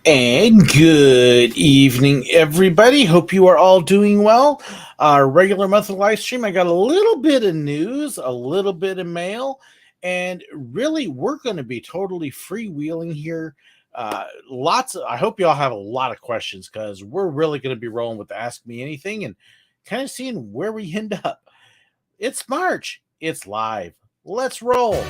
And good evening, everybody. Hope you are all doing well. Our regular monthly live stream, I got a little bit of news, a little bit of mail, and really, we're going to be totally freewheeling here. I hope you all have a lot of questions because we're really going to be rolling with Ask Me Anything and kind of seeing where we end up. It's March, it's live. Let's roll.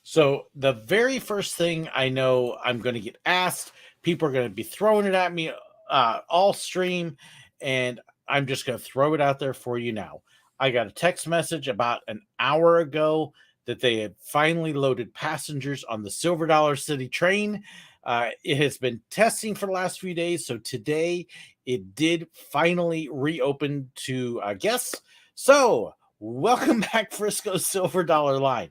So the very first thing I know I'm going to get asked, people are going to be throwing it at me all stream, and I'm just going to throw it out there for you now. I got a text message about an hour ago that they had finally loaded passengers on the Silver Dollar City train. It has been testing for the last few days, so today it did finally reopen to guests. So welcome back, Frisco Silver Dollar Line.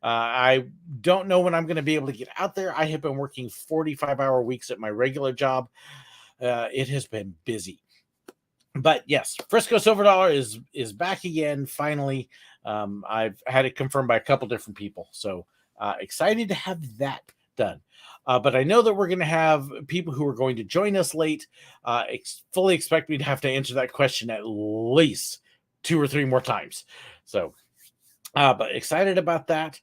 I don't know when I'm going to be able to get out there. I have been working 45-hour weeks at my regular job. It has been busy. But yes, Frisco Silver Dollar is back again, finally. I've had it confirmed by a couple different people. So excited to have that done. But I know that we're going to have people who are going to join us late. Fully expect me to have to answer that question at least 2 or 3 more times. So but excited about that.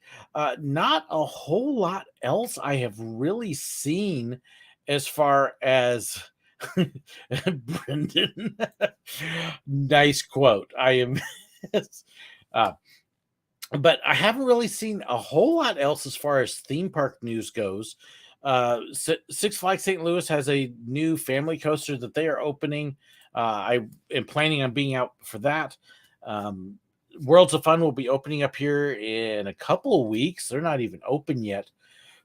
Not a whole lot else I have really seen as far as Brendan. Nice quote. I am, uh, but I haven't really seen a whole lot else as far as theme park news goes. Six Flags St. Louis has a new family coaster that they are opening. I am planning on being out for that. Worlds of Fun will be opening up here in a couple of weeks. They're not even open yet.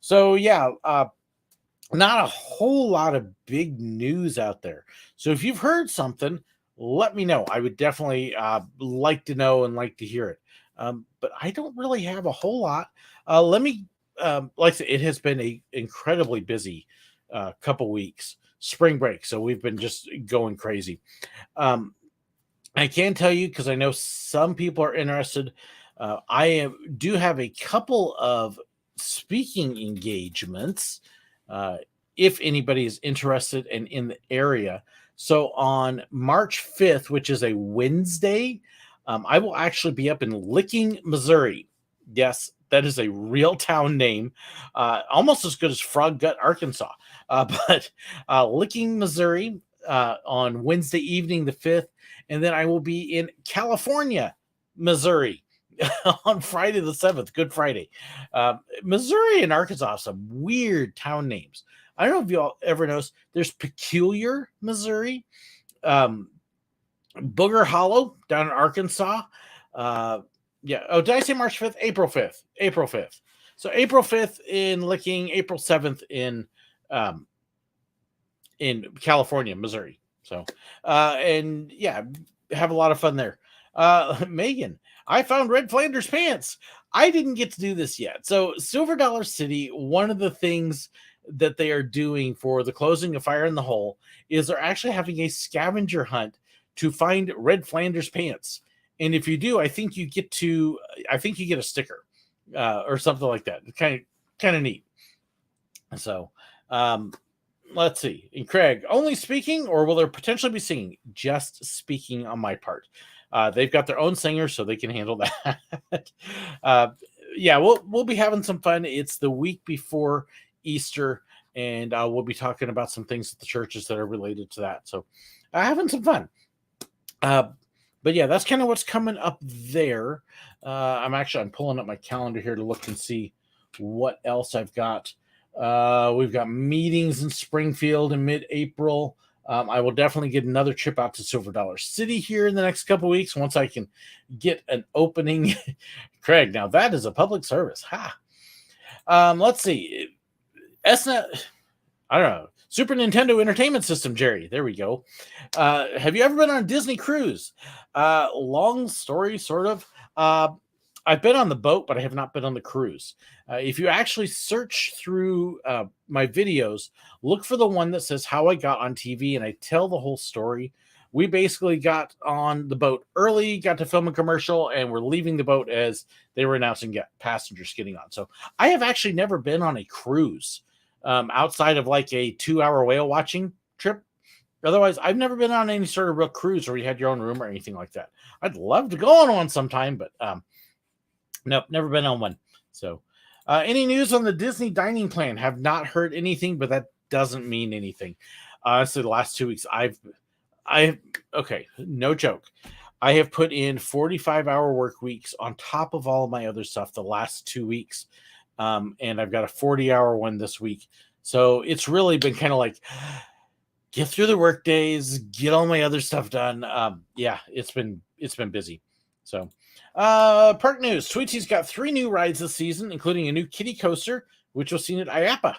So, yeah, not a whole lot of big news out there. So, if you've heard something, let me know. I would definitely like to know and like to hear it. But I don't really have a whole lot. Like I said, it has been a incredibly busy couple weeks. Spring break. So, we've been just going crazy. I can tell you because I know some people are interested. Do have a couple of speaking engagements. If anybody is interested and in the area, so on March 5th, which is a Wednesday, I will actually be up in Licking, Missouri. Yes, that is a real town name, almost as good as Frog Gut, Arkansas. But Licking, Missouri, on Wednesday evening, the 5th. And then I will be in California, Missouri on Friday the 7th, Good Friday. Missouri and Arkansas have some weird town names. I don't know if you all ever noticed, there's Peculiar, Missouri, Booger Hollow down in Arkansas. Yeah. Oh, did I say March 5th? April 5th. April 5th. So April 5th in Licking, April 7th in California, Missouri. So, and yeah, have a lot of fun there. Megan, I found Red Flanders pants. I didn't get to do this yet. So, Silver Dollar City, one of the things that they are doing for the closing of Fire in the Hole is they're actually having a scavenger hunt to find Red Flanders pants. And if you do, I think you get a sticker or something like that. It's kind of neat. So, let's see. And Craig, only speaking, or will there potentially be singing? Just speaking on my part. They've got their own singer, so they can handle that. Yeah, we'll be having some fun. It's the week before Easter, and we'll be talking about some things at the churches that are related to that. So, having some fun. But yeah, that's kind of what's coming up there. I'm pulling up my calendar here to look and see what else I've got. We've got meetings in Springfield in mid-April. I will definitely get another trip out to Silver Dollar City here in the next couple weeks once I can get an opening. Craig, now that is a public service. Ha. Let's see. SNET, I don't know. Super Nintendo Entertainment System, Jerry. There we go. Have you ever been on a Disney cruise? Long story, sort of. I've been on the boat, but I have not been on the cruise. If you actually search through my videos, look for the one that says how I got on TV, and I tell the whole story. We basically got on the boat early, got to film a commercial, and we're leaving the boat as they were announcing passengers getting on. So I have actually never been on a cruise outside of like a 2-hour whale watching trip. Otherwise, I've never been on any sort of real cruise where you had your own room or anything like that. I'd love to go on one sometime, but nope, never been on one. So, any news on the Disney dining plan? Have not heard anything, but that doesn't mean anything. Honestly, the last 2 weeks, okay, no joke. I have put in 45-hour work weeks on top of all of my other stuff the last 2 weeks. And I've got a 40-hour one this week. So it's really been kind of like, get through the work days, get all my other stuff done. Yeah, it's been busy. So, park news: Tweetsy's got 3 new rides this season, including a new kiddie coaster, which was seen at IAPA.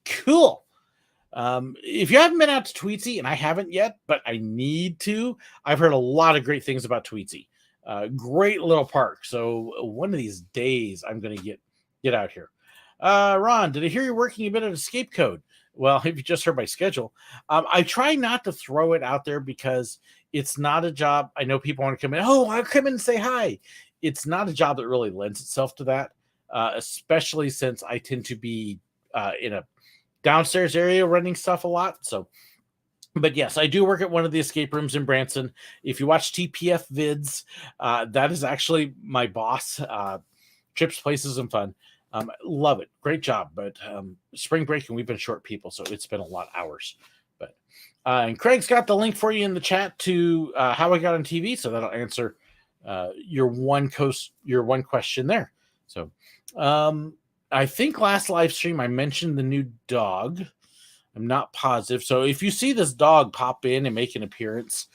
Cool. If you haven't been out to Tweetsy, and I haven't yet, but I need to, I've heard a lot of great things about Tweetsy. Great little park. So one of these days, I'm going to get out here. Ron, did I hear you're working a bit at Escape Code? Well, if you just heard my schedule, I try not to throw it out there because it's not a job. I know people want to come in. Oh, I'll come in and say hi. It's not a job that really lends itself to that, especially since I tend to be in a downstairs area running stuff a lot. So, but yes, I do work at one of the escape rooms in Branson. If you watch TPF vids, that is actually my boss. Trips, Places, and Fun. Love it. Great job. But spring break and we've been short people, so it's been a lot of hours. But and Craig's got the link for you in the chat to how I got on TV, so that'll answer your one question there. So I think last live stream I mentioned the new dog. I'm not positive. So if you see this dog pop in and make an appearance,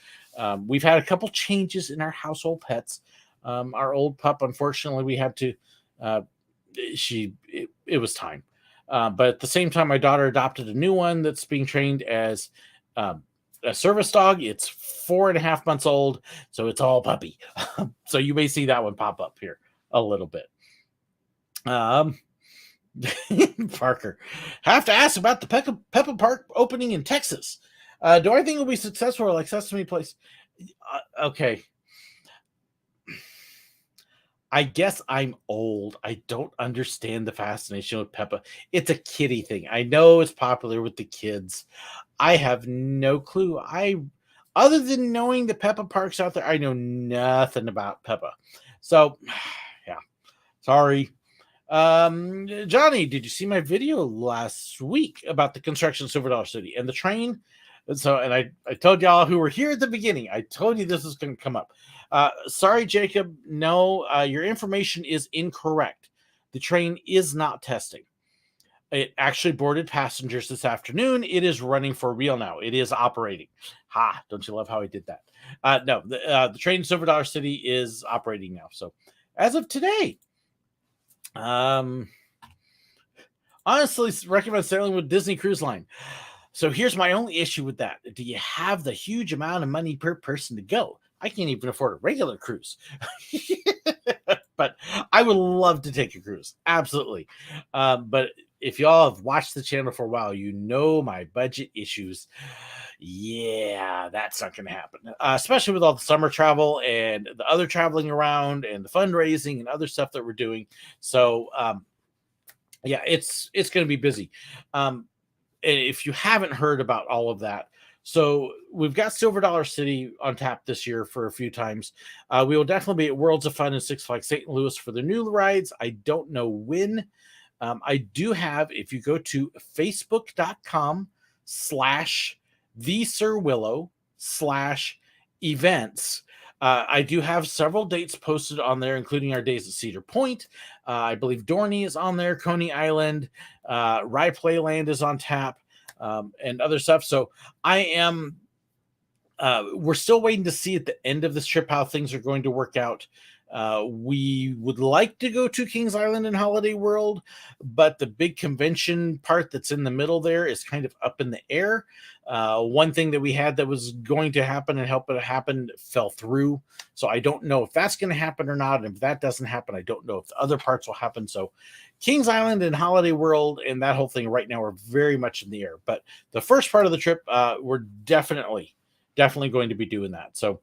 we've had a couple changes in our household pets. Our old pup, unfortunately, we had to it was time. But at the same time, my daughter adopted a new one that's being trained as a service dog. It's 4.5 months old, so it's all puppy. So you may see that one pop up here a little bit. Parker, have to ask about the Peppa Park opening in Texas. Do I think it'll be successful like Sesame Place? Okay. I guess I'm old. I don't understand the fascination with Peppa. It's a kiddie thing. I know it's popular with the kids. I have no clue. Other than knowing the Peppa Parks out there, I know nothing about Peppa. So, yeah, sorry. Johnny, did you see my video last week about the construction of Silver Dollar City and the train? And I told y'all who were here at the beginning, I told you this was going to come up. Sorry, Jacob. No, your information is incorrect. The train is not testing. It actually boarded passengers this afternoon. It is running for real now. It is operating. Ha! Don't you love how I did that? No, the train in Silver Dollar City is operating now. So as of today, honestly, recommend sailing with Disney Cruise Line. So here's my only issue with that. Do you have the huge amount of money per person to go? I can't even afford a regular cruise. But I would love to take a cruise. Absolutely. But if y'all have watched the channel for a while, you know my budget issues. Yeah, that's not going to happen. Especially with all the summer travel and the other traveling around and the fundraising and other stuff that we're doing. So, yeah, it's going to be busy. If you haven't heard about all of that, so we've got Silver Dollar City on tap this year for a few times. We will definitely be at Worlds of Fun and Six Flags St. Louis for the new rides. I don't know when. I do have, if you go to facebook.com/thesirwillow/events, I do have several dates posted on there, including our days at Cedar Point. I believe Dorney is on there, Coney Island, Rye Playland is on tap, and other stuff. So I am, we're still waiting to see at the end of this trip how things are going to work out. We would like to go to Kings Island and Holiday World, but the big convention part that's in the middle there is kind of up in the air. One thing that we had that was going to happen and help it happen fell through. So I don't know if that's going to happen or not. And if that doesn't happen, I don't know if the other parts will happen. So Kings Island and Holiday World and that whole thing right now are very much in the air. But the first part of the trip, we're definitely going to be doing that. So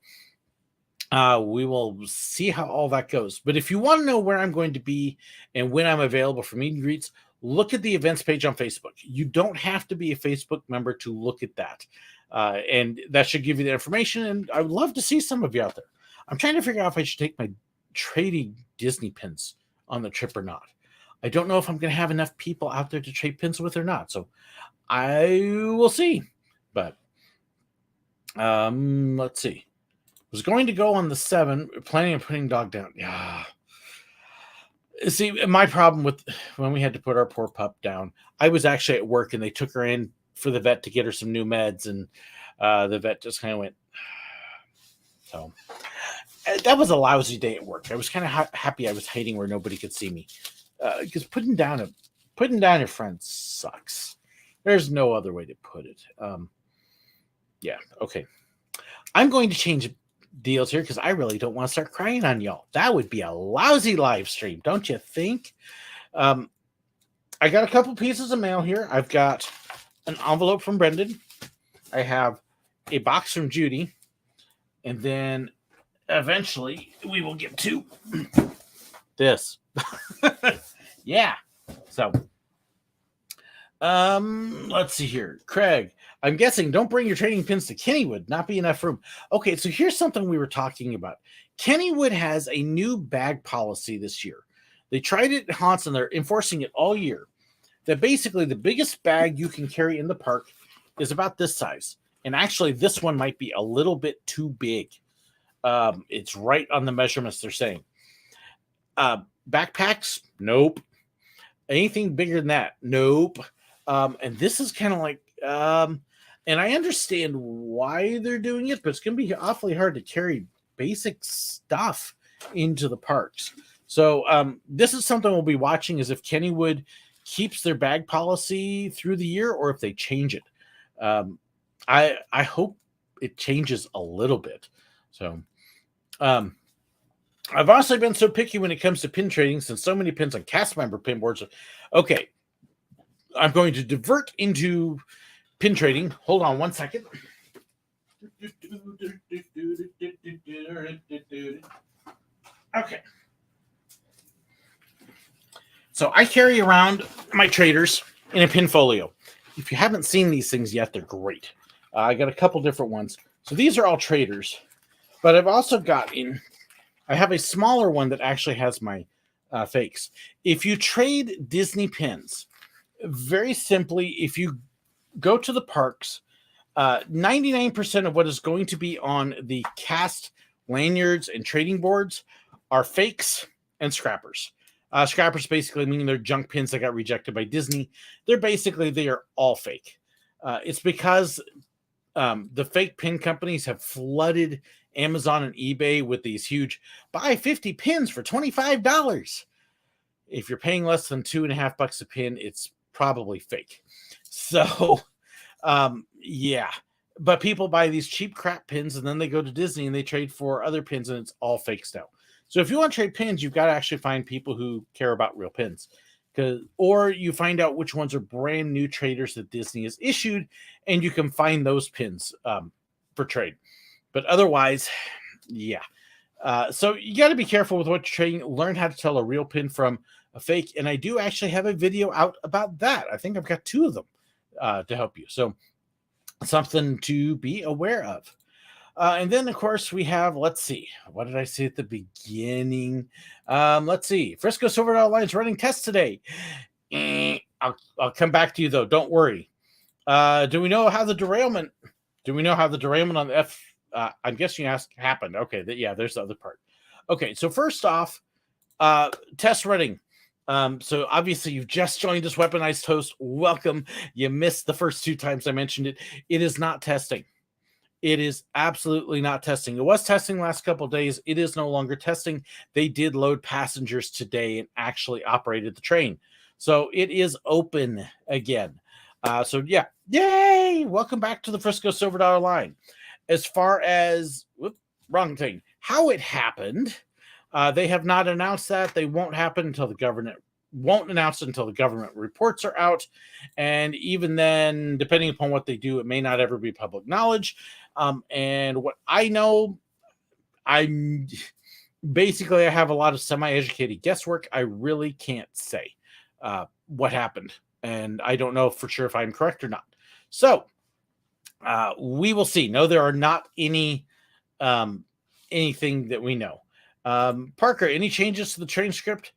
we will see how all that goes. But if you want to know where I'm going to be and when I'm available for meet and greets, look at the events page on Facebook. You don't have to be a Facebook member to look at that. And that should give you the information. And I would love to see some of you out there. I'm trying to figure out if I should take my trading Disney pins on the trip or not. I don't know if I'm going to have enough people out there to trade pins with or not. So I will see. But let's see. Was going to go on the 7, planning on putting dog down. Yeah. See, my problem with when we had to put our poor pup down, I was actually at work and they took her in for the vet to get her some new meds, and the vet just kind of went. So that was a lousy day at work. I was kind of happy I was hiding where nobody could see me, because putting down your friend sucks. There's no other way to put it. Yeah. Okay. I'm going to change deals here because I really don't want to start crying on y'all. That would be a lousy live stream, don't you think? I got a couple pieces of mail here. I've got an envelope from Brendan. I have a box from Judy, and then eventually we will get to this. Yeah. So let's see here. Craig, I'm guessing don't bring your trading pins to Kennywood, not be enough room. Okay, so here's something we were talking about. Kennywood has a new bag policy this year. They tried it at Haunts and they're enforcing it all year. That basically the biggest bag you can carry in the park is about this size. And actually this one might be a little bit too big. It's right on the measurements they're saying. Backpacks? Nope. Anything bigger than that? Nope. And this is kind of like, and I understand why they're doing it, but it's going to be awfully hard to carry basic stuff into the parks. So this is something we'll be watching, is if Kennywood keeps their bag policy through the year or if they change it. I hope it changes a little bit. So I've also been so picky when it comes to pin trading since so many pins on cast member pin boards. Okay, I'm going to divert into pin trading. Hold on one second. Okay. So I carry around my traders in a pin folio. If you haven't seen these things yet, they're great. I got a couple different ones. So these are all traders. But I've also got I have a smaller one that actually has my fakes. If you trade Disney pins, very simply, if you go to the parks, 99% of what is going to be on the cast lanyards and trading boards are fakes and scrappers. Scrappers basically meaning they're junk pins that got rejected by Disney. They are all fake. It's because the fake pin companies have flooded Amazon and eBay with these huge buy 50 pins for $25. If you're paying less than $2.50 a pin, it's probably fake. So, yeah. But people buy these cheap crap pins and then they go to Disney and they trade for other pins and it's all fake stuff. So if you want to trade pins, you've got to actually find people who care about real pins. Or you find out which ones are brand new traders that Disney has issued, and you can find those pins for trade. But otherwise, yeah. So you got to be careful with what you're trading. Learn how to tell a real pin from a fake. And I do actually have a video out about that. I think I've got 2 of them to help you. So something to be aware of. And then, of course, we have, let's see, what did I say at the beginning? Let's see. Frisco Silver Dollar Line's running tests today. I'll come back to you, though. Don't worry. Do we know how the derailment on the F, I'm guessing you asked, happened? Okay, yeah, there's the other part. Okay, so first off, test running. So obviously you've just joined us, Weaponized Host. Welcome. You missed the first 2 times I mentioned it. It is not testing. It is absolutely not testing. It was testing last couple of days. It is no longer testing. They did load passengers today and actually operated the train. So it is open again. So yeah, yay! Welcome back to the Frisco Silver Dollar line. As far as wrong thing, how it happened, they have not announced that. They won't happen until the government won't announce it until the government reports are out. And even then, depending upon what they do, it may not ever be public knowledge. And what I know, I'm basically I have a lot of semi-educated guesswork. I really can't say what happened, and I don't know for sure if I'm correct or not. So we will see. No, there are not any anything that we know. Parker, any changes to the train script?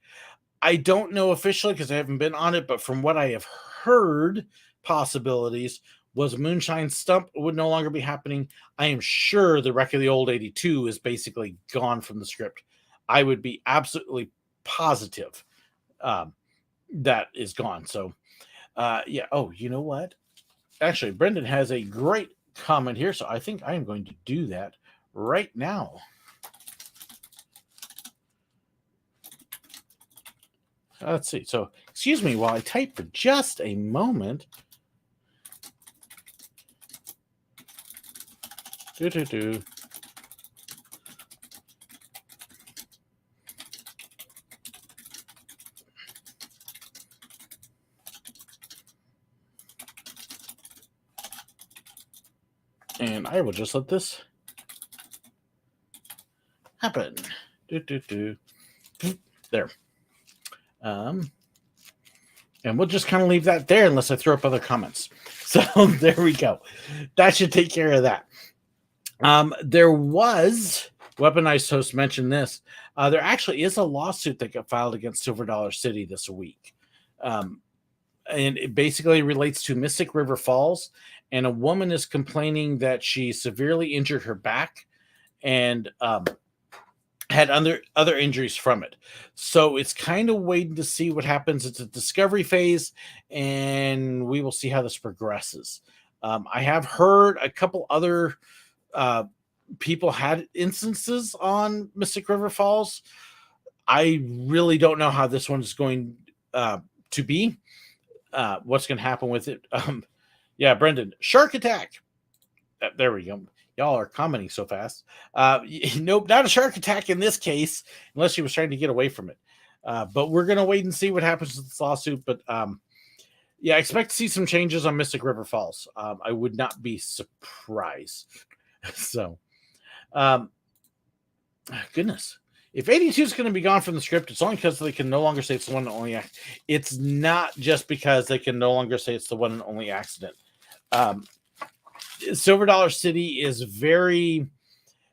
I don't know officially because I haven't been on it, but from what I have heard, possibilities was Moonshine Stump would no longer be happening. I am sure the Wreck of the Old 82 is basically gone from the script. I would be absolutely positive that is gone. So, yeah. Oh, you know what? Actually, Brendan has a great comment here, so I think I am going to do that right now. Let's see. So, excuse me while I type for just a moment. And I will just let this happen. There. And we'll just kind of leave that there unless I throw up other comments. So there we go. That should take care of that. There was, Weaponized Host mentioned this, there actually is a lawsuit that got filed against Silver Dollar City this week. And it basically relates to Mystic River Falls. And a woman is complaining that she severely injured her back and had other injuries from it. So it's kind of waiting to see what happens. It's a discovery phase, and we will see how this progresses. I have heard a couple other people had instances on Mystic River Falls. I really don't know how this one is going to be. What's going to happen with it? Yeah, Brendan, shark attack. There we go. Y'all are commenting so fast. Nope, not a shark attack in this case, unless she was trying to get away from it. But we're going to wait and see what happens with this lawsuit. But yeah, I expect to see some changes on Mystic River Falls. I would not be surprised. So, goodness. If 82 is going to be gone from the script, it's only because they can no longer say it's the one and only accident. It's not just because they can no longer say it's the one and only accident. Silver Dollar City is very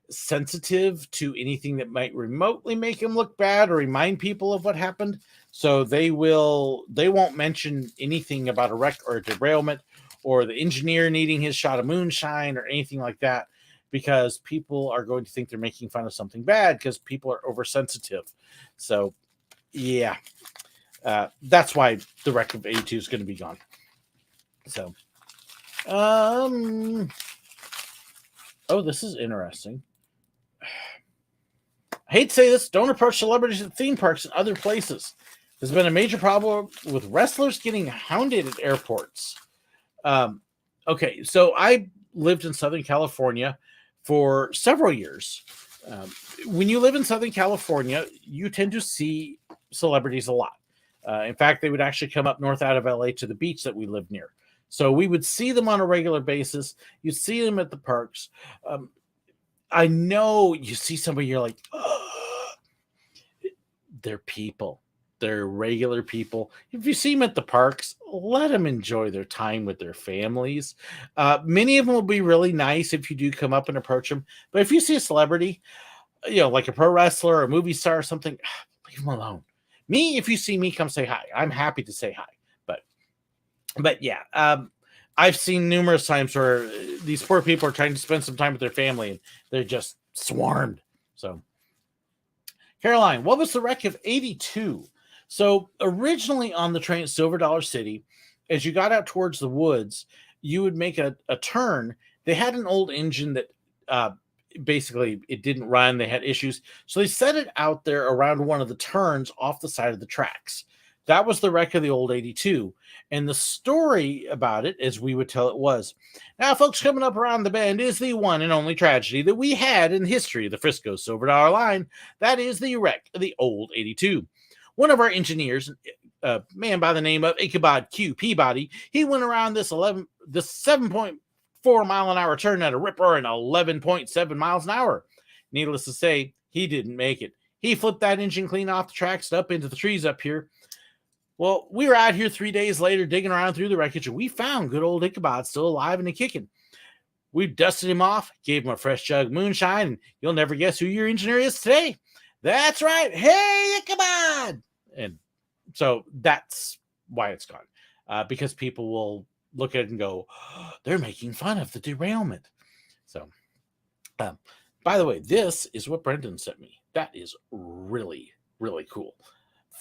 sensitive to anything that might remotely make them look bad or remind people of what happened. So they won't mention anything about a wreck or a derailment or the engineer needing his shot of moonshine or anything like that, because people are going to think they're making fun of something bad because people are oversensitive. So yeah, that's why the wreck of 82 is going to be gone. So, oh, this is interesting. I hate to say this, don't approach celebrities at theme parks and other places. There's been a major problem with wrestlers getting hounded at airports. Okay, so I lived in Southern California for several years. When you live in Southern California, you tend to see celebrities a lot. In fact, they would actually come up north out of LA to the beach that we lived near. So we would see them on a regular basis. You see them at the parks. I know you see somebody, you're like, oh, they're people. They're regular people. If you see them at the parks, let them enjoy their time with their families. Many of them will be really nice if you do come up and approach them. But if you see a celebrity, like a pro wrestler or a movie star or something, leave them alone. Me, if you see me, come say hi. I'm happy to say hi. But yeah, I've seen numerous times where these poor people are trying to spend some time with their family and they're just swarmed. So, Caroline, what was the wreck of 82? So originally on the train at Silver Dollar City, as you got out towards the woods, you would make a turn they had an old engine that basically it didn't run. They had issues. So they set it out there around one of the turns off the side of the tracks. That was the wreck of the old 82. And the story about it, as we would tell it, was, now, folks, coming up around the bend is the one and only tragedy that we had in the history of the Frisco Silver Dollar line. That is the wreck of the old 82. One of our engineers, a man by the name of Ichabod Q. Peabody, he went around this 7.4 mile an hour turn at a rip roaring 11.7 miles an hour. Needless to say, he didn't make it. He flipped that engine clean off the tracks and up into the trees up here. Well, we were out here 3 days later digging around through the wreckage, and we found good old Ichabod still alive and kicking. We dusted him off, gave him a fresh jug of moonshine, and you'll never guess who your engineer is today. That's right. Hey, Ichabod! And so that's why it's gone, because people will look at it and go, oh, they're making fun of the derailment. So, by the way, this is what Brendan sent me. That is really, really cool.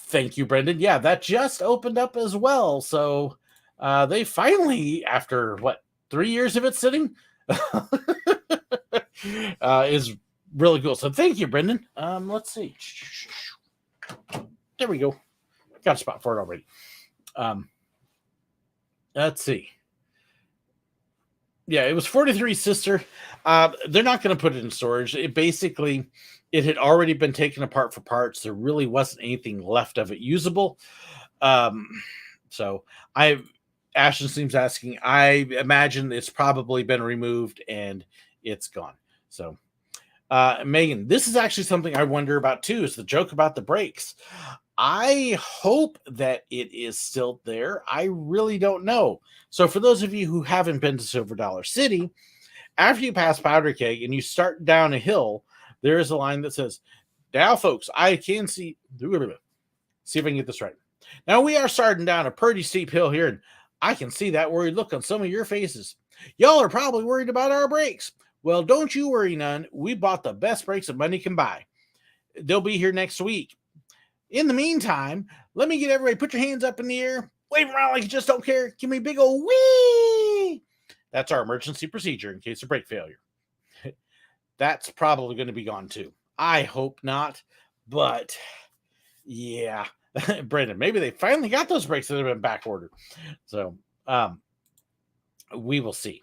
Thank you, Brendan. Yeah, that just opened up as well. So they finally, after 3 years of it sitting, is really cool. So thank you, Brendan. Let's see. There we go. Got a spot for it already. Let's see. Yeah, it was 43 sister. They're not going to put it in storage. It had already been taken apart for parts. There really wasn't anything left of it usable. So Ashton seems asking, I imagine it's probably been removed and it's gone. So Megan, this is actually something I wonder about too, is the joke about the brakes. I hope that it is still there. I really don't know. So for those of you who haven't been to Silver Dollar City, after you pass Powder Keg and you start down a hill, there is a line that says, now, folks, I can see if I can get this right. Now, we are starting down a pretty steep hill here, and I can see that worried look on some of your faces. Y'all are probably worried about our brakes. Well, don't you worry none. We bought the best brakes that money can buy. They'll be here next week. In the meantime, let me get everybody, put your hands up in the air, wave around like you just don't care. Give me a big old whee. That's our emergency procedure in case of brake failure. That's probably going to be gone too. I hope not, but yeah, Brendan, maybe they finally got those brakes that have been back ordered. So we will see.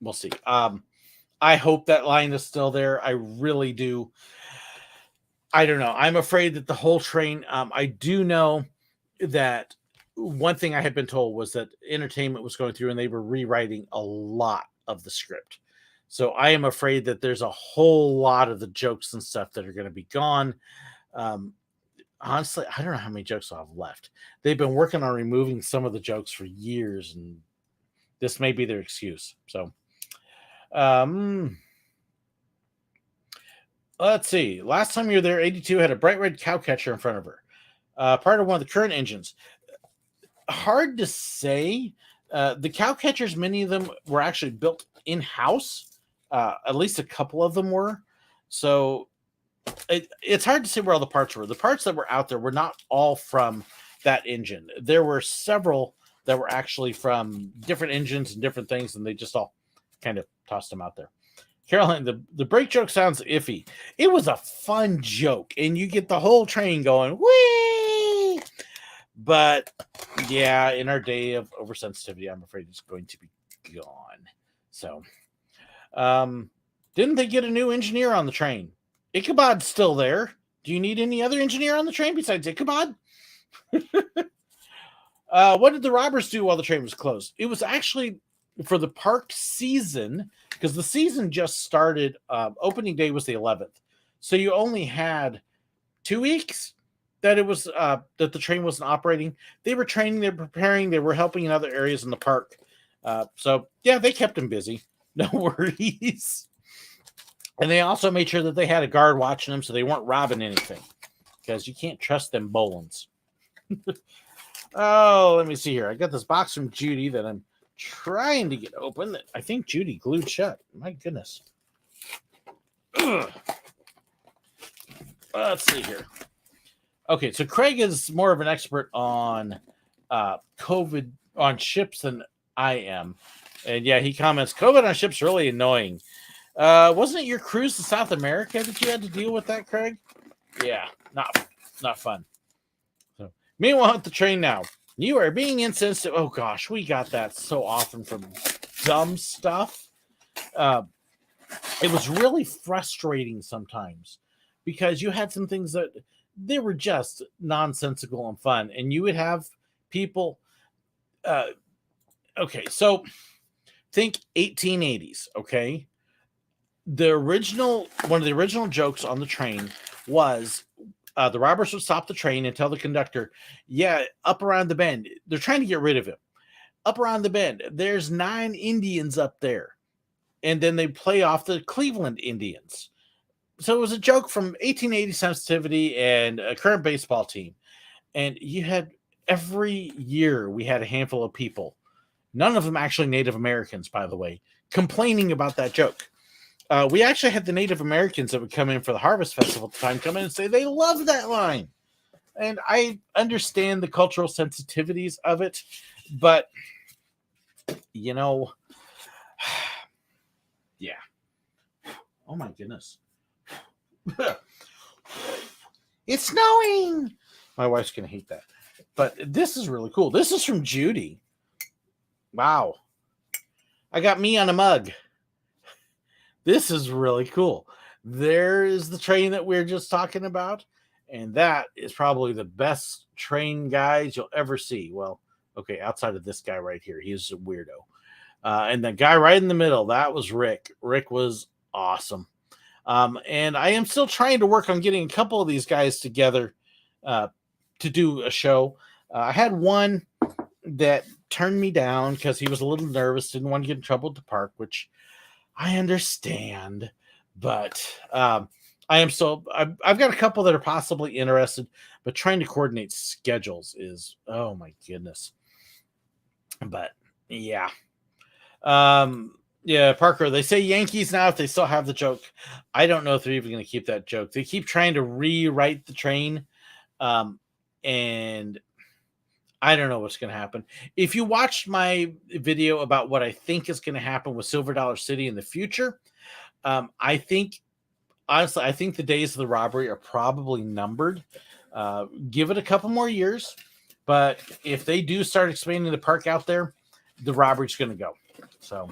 We'll see. I hope that line is still there. I really do. I don't know. I'm afraid that the whole train, I do know that one thing I had been told was that entertainment was going through and they were rewriting a lot of the script. So I am afraid that there's a whole lot of the jokes and stuff that are going to be gone. Honestly, I don't know how many jokes I'll have left. They've been working on removing some of the jokes for years, and this may be their excuse. So, let's see. Last time you were there, 82 had a bright red cow catcher in front of her. Part of one of the current engines. Hard to say. The cow catchers, many of them were actually built in-house. At least a couple of them were. So it's hard to say where all the parts were. The parts that were out there were not all from that engine. There were several that were actually from different engines and different things, and they just all kind of tossed them out there. Caroline, the brake joke sounds iffy. It was a fun joke, and you get the whole train going, whee! But yeah, in our day of oversensitivity, I'm afraid it's going to be gone. So, didn't they get a new engineer on the train? Ichabod's still there. Do you need any other engineer on the train besides Ichabod? What did the robbers do while the train was closed? It was actually for the park season, because the season just started. Opening day was the 11th. So you only had 2 weeks that it was that the train wasn't operating. They were training, they were preparing, they were helping in other areas in the park. So yeah, they kept them busy. No worries. And they also made sure that they had a guard watching them so they weren't robbing anything, because you can't trust them Bolins. Oh, let me see here. I got this box from Judy that I'm trying to get open that I think Judy glued shut. My goodness. Ugh. Let's see here. Okay, so Craig is more of an expert on COVID on ships than I am. And yeah, he comments, COVID on ship's really annoying. Wasn't it your cruise to South America that you had to deal with that, Craig? Yeah, not fun. So, meanwhile, at the train now, you are being insensitive. Oh gosh, we got that so often from dumb stuff. It was really frustrating sometimes because you had some things that they were just nonsensical and fun, and you would have people. Okay, so think 1880s. Okay, one of the original jokes on the train was the robbers would stop the train and tell the conductor, yeah, up around the bend, they're trying to get rid of him. Up around the bend, there's 9 Indians up there. And then they play off the Cleveland Indians. So it was a joke from 1880 sensitivity and a current baseball team. And you had every year we had a handful of people, none of them actually Native Americans, by the way, complaining about that joke. We actually had the Native Americans that would come in for the Harvest Festival at the time come in and say they love that line. And I understand the cultural sensitivities of it, but you know, yeah. Oh my goodness. It's snowing. My wife's going to hate that. But this is really cool. This is from Judy. Wow. I got me on a mug. This is really cool. There is the train that we are just talking about. And that is probably the best train guys you'll ever see. Well, okay, outside of this guy right here. He's a weirdo. And the guy right in the middle, that was Rick. Rick was awesome. And I am still trying to work on getting a couple of these guys together to do a show. I had one that turned me down because he was a little nervous, didn't want to get in trouble at the park, which I understand. But I've got a couple that are possibly interested, but trying to coordinate schedules is, oh my goodness. But yeah. Yeah, Parker, they say Yankees now if they still have the joke. I don't know if they're even going to keep that joke. They keep trying to rewrite the train. And I don't know what's going to happen. If you watched my video about what I think is going to happen with Silver Dollar City in the future, I think the days of the robbery are probably numbered. Give it a couple more years. But if they do start expanding the park out there, the robbery's going to go. So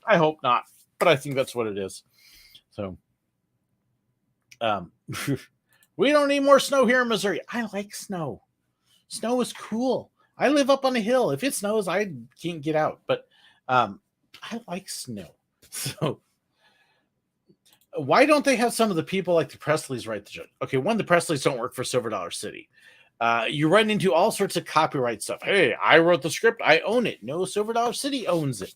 I hope not, but I think that's what it is. So we don't need more snow here in Missouri. I like snow. Snow is cool. I live up on a hill. If it snows, I can't get out, but I like snow. So why don't they have some of the people like the Presleys write the joke? Okay, one, the Presleys don't work for Silver Dollar City. You run into all sorts of copyright stuff. Hey, I wrote the script. I own it. No, Silver Dollar City owns it.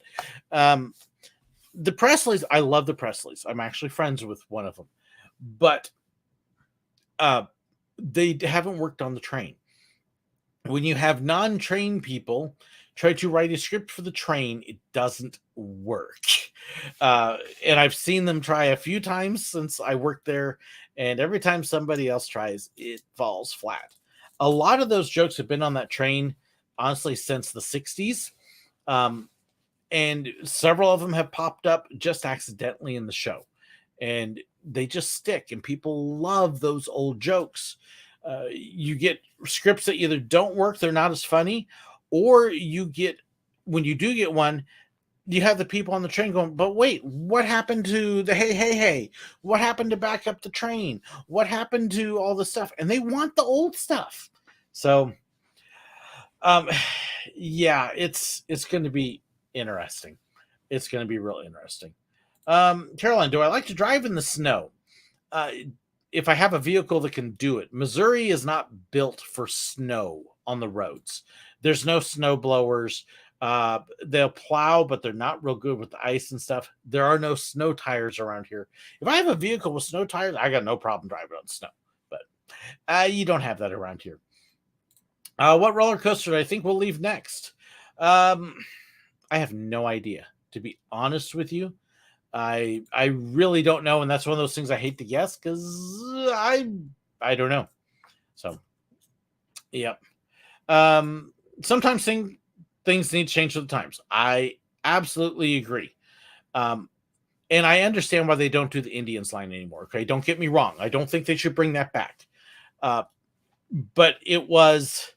The Presleys, I love the Presleys. I'm actually friends with one of them. But they haven't worked on the train. When you have non-trained people try to write a script for the train, it doesn't work. And I've seen them try a few times since I worked there, and every time somebody else tries, it falls flat. A lot of those jokes have been on that train, honestly, since the 60s. And several of them have popped up just accidentally in the show. And they just stick, and people love those old jokes. You get scripts that either don't work, they're not as funny, or you get, when you do get one, you have the people on the train going, but wait, what happened to the hey? What happened to back up the train? What happened to all the stuff? And they want the old stuff. So, yeah, it's going to be interesting. It's going to be real interesting. Caroline, do I like to drive in the snow? If I have a vehicle that can do it. Missouri is not built for snow on the roads. There's no snow blowers. They'll plow, but they're not real good with the ice and stuff. There are no snow tires around here. If I have a vehicle with snow tires, I got no problem driving on snow. But you don't have that around here. What roller coaster do I think we'll leave next? I have no idea, to be honest with you. I really don't know, and that's one of those things I hate to guess because I don't know. So, yep. Sometimes things need to change with the times. I absolutely agree. Um, and I understand why they don't do the Indians line anymore. Okay, don't get me wrong. I don't think they should bring that back. Uh, but it was,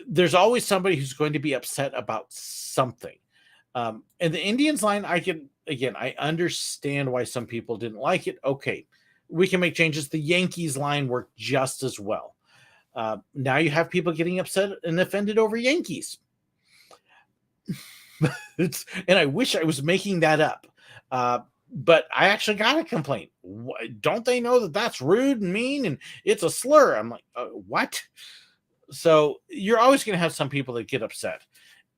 there's always somebody who's going to be upset about something. And the Indians line, I can, again, I understand why some people didn't like it. Okay, we can make changes. The Yankees line worked just as well. Now you have people getting upset and offended over Yankees. And I wish I was making that up. But I actually got a complaint. Don't they know that that's rude and mean and it's a slur? I'm like, what? So you're always going to have some people that get upset.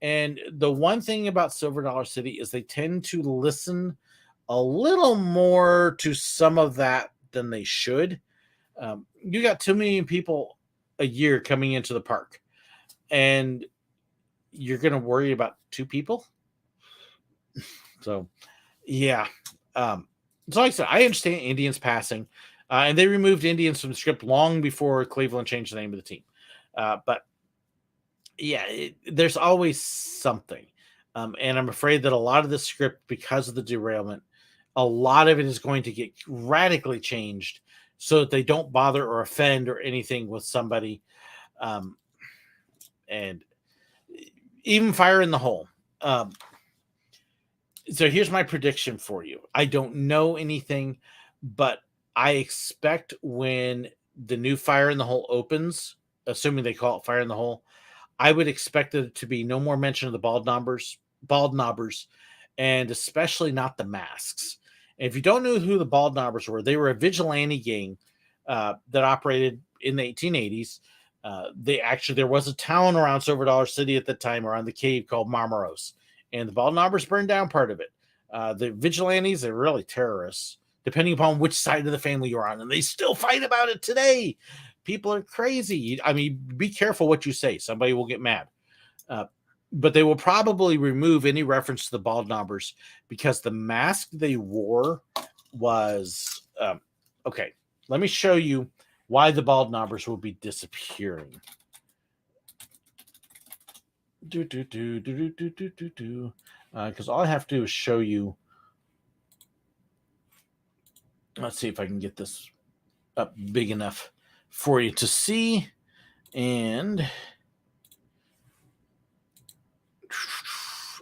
And the one thing about Silver Dollar City is they tend to listen a little more to some of that than they should. You got 2 million people a year coming into the park, and you're going to worry about 2 people. So, yeah. So, like I said, I understand Indians passing, and they removed Indians from the script long before Cleveland changed the name of the team. But yeah, there's always something. And I'm afraid that a lot of the script, because of the derailment, a lot of it is going to get radically changed so that they don't bother or offend or anything with somebody. And even Fire in the Hole. So here's my prediction for you. I don't know anything, but I expect when the new Fire in the Hole opens, assuming they call it Fire in the Hole, I would expect it to be no more mention of the bald knobbers, and especially not the masks. And if you don't know who the bald knobbers were, they were a vigilante gang that operated in the 1880s. There was a town around Silver Dollar City at the time, around the cave, called Marmaros, and the bald knobbers burned down part of it. The vigilantes are really terrorists, depending upon which side of the family you're on, and they still fight about it today. People are crazy. I mean, be careful what you say. Somebody will get mad. But they will probably remove any reference to the bald knobbers because the mask they wore was okay. Let me show you why the bald knobbers will be disappearing. Because all I have to do is show you. Let's see if I can get this up big enough for you to see. And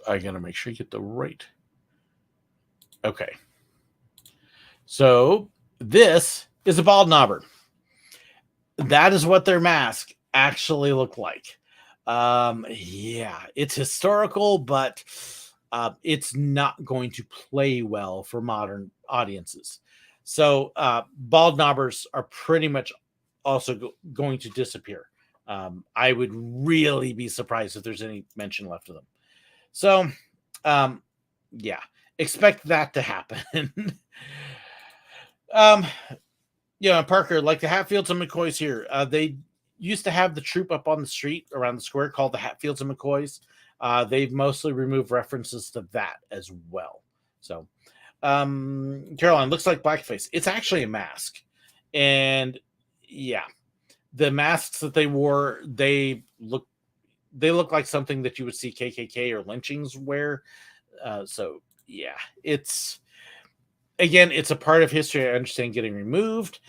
I gotta make sure you get the right. Okay. So this is a bald knobber. That is what their mask actually looked like. Yeah, it's historical, but it's not going to play well for modern audiences. So bald knobbers are pretty much also going to disappear. I would really be surprised if there's any mention left of them. So, yeah, expect that to happen. Parker, like the Hatfields and McCoys here, they used to have the troop up on the street around the square called the Hatfields and McCoys. They've mostly removed references to that as well. So, Caroline, looks like blackface. It's actually a mask. And yeah, the masks that they wore, they look like something that you would see KKK or lynchings wear. So yeah, it's a part of history. I understand getting removed.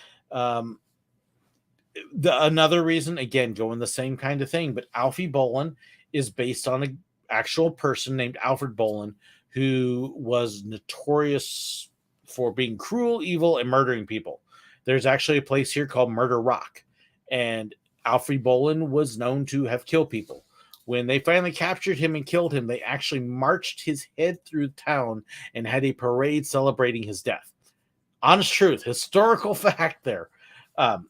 Another reason, again, going the same kind of thing, but Alfie Bolin is based on an actual person named Alfred Bolin, who was notorious for being cruel, evil, and murdering people. There's actually a place here called Murder Rock, and Alfie Bolin was known to have killed people. When they finally captured him and killed him, they actually marched his head through town and had a parade celebrating his death. Honest truth, historical fact there. And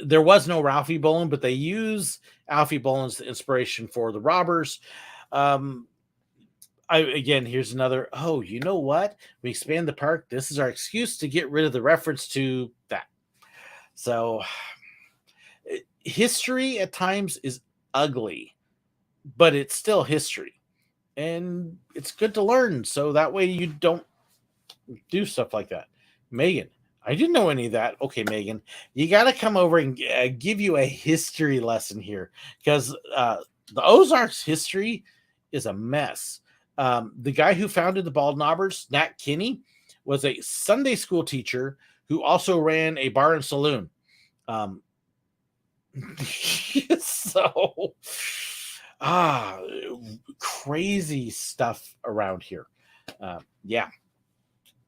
there was no Ralphie Bolin, but they use Alfie Bolin's inspiration for the robbers. Here's another. Oh, you know what? We expand the park. This is our excuse to get rid of the reference to that. So, history at times is ugly, but it's still history, and it's good to learn. So that way you don't do stuff like that. Megan, I didn't know any of that. Okay, Megan, you got to come over and give you a history lesson here, because the Ozarks history is a mess. The guy who founded the Bald Knobbers, Nat Kinney, was a Sunday school teacher who also ran a bar and saloon. So, crazy stuff around here. Yeah,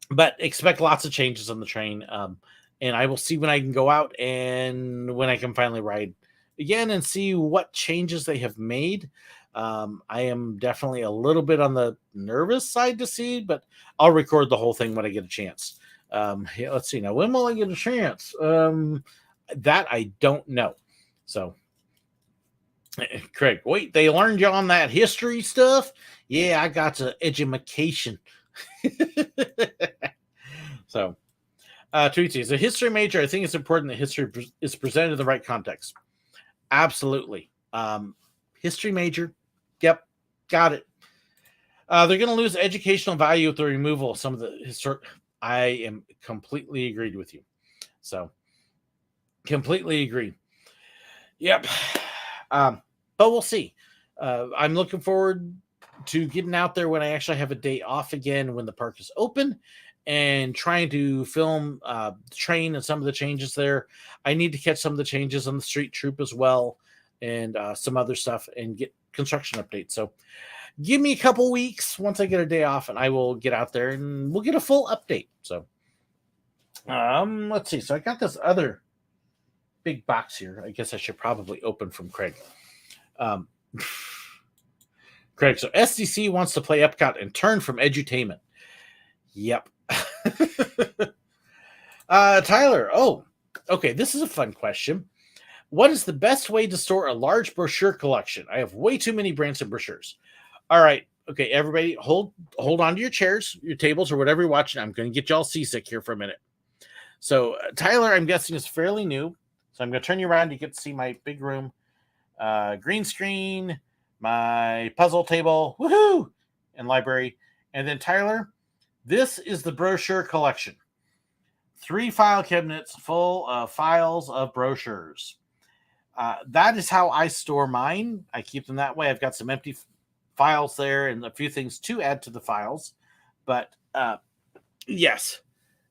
but expect lots of changes on the train. And I will see when I can go out and when I can finally ride again and see what changes they have made. I am definitely a little bit on the nervous side to see, but I'll record the whole thing when I get a chance. Yeah, let's see now. When will I get a chance? That I don't know. So, Craig, wait, they learned you on that history stuff? Yeah, I got to education. So, Tweety, as a history major, I think it's important that history is presented in the right context. Absolutely. History major. Yep. Got it. They're going to lose educational value with the removal of some of the historic. I am completely agreed with you. So, completely agree. Yep. But we'll see. I'm looking forward to getting out there when I actually have a day off again, when the park is open, and trying to film the train and some of the changes there. I need to catch some of the changes on the street troop as well, and some other stuff, and get construction updates. So give me a couple weeks once I get a day off, and I will get out there and we'll get a full update. So let's see. So I got this other big box here. I guess I should probably open from Craig. Craig, so SDC wants to play Epcot and turn from edutainment. Yep. Tyler, okay, this is a fun question. What is the best way to store a large brochure collection? I have way too many Branson brochures. All right, okay, everybody, hold on to your chairs, your tables, or whatever you're watching. I'm going to get y'all seasick here for a minute. So, Tyler, I'm guessing, is fairly new. So I'm going to turn you around. You get to see my big room, green screen, my puzzle table, woohoo, and library. And then, Tyler, this is the brochure collection. 3 file cabinets full of files of brochures. That is how I store mine. I keep them that way. I've got some empty files there and a few things to add to the files. But yes,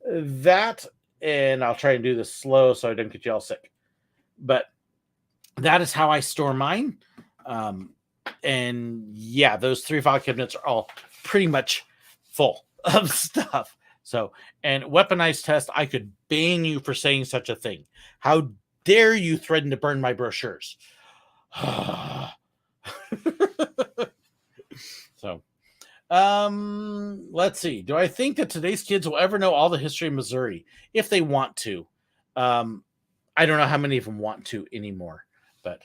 that, and I'll try and do this slow so I don't get you all sick. But that is how I store mine. And yeah, those 3 file cabinets are all pretty much full of stuff. So, and weaponized test, I could ban you for saying such a thing. How dare you threaten to burn my brochures? So, let's see. Do I think that today's kids will ever know all the history of Missouri? If they want to. I don't know how many of them want to anymore. But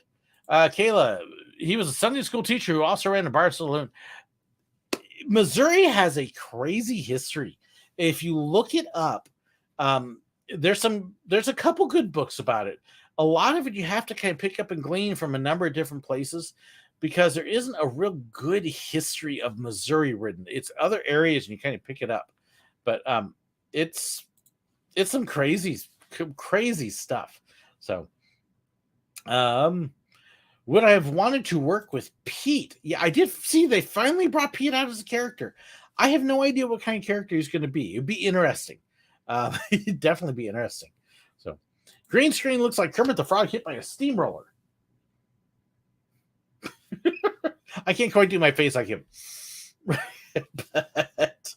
Kayla, he was a Sunday school teacher who also ran a bar saloon. Missouri has a crazy history. If you look it up, there's a couple good books about it. A lot of it you have to kind of pick up and glean from a number of different places, because there isn't a real good history of Missouri written. It's other areas and you kind of pick it up. But it's some crazy stuff. So would I have wanted to work with Pete? Yeah, I did see they finally brought Pete out as a character. I have no idea what kind of character he's going to be. It'd be interesting. It'd definitely be interesting. So, green screen looks like Kermit the Frog hit by a steamroller. I can't quite do my face like him. But,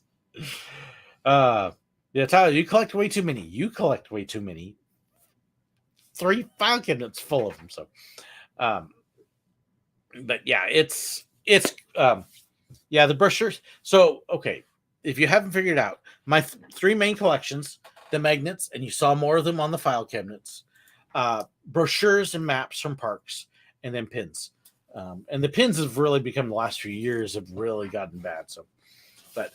yeah, Tyler, you collect way too many. 3 file cabinets full of them. So, but yeah, it's yeah, the brochures. So, okay, if you haven't figured out, my 3 main collections, the magnets, and you saw more of them on the file cabinets, brochures and maps from parks, and then pins. And the pins have really become, the last few years, have really gotten bad. So, but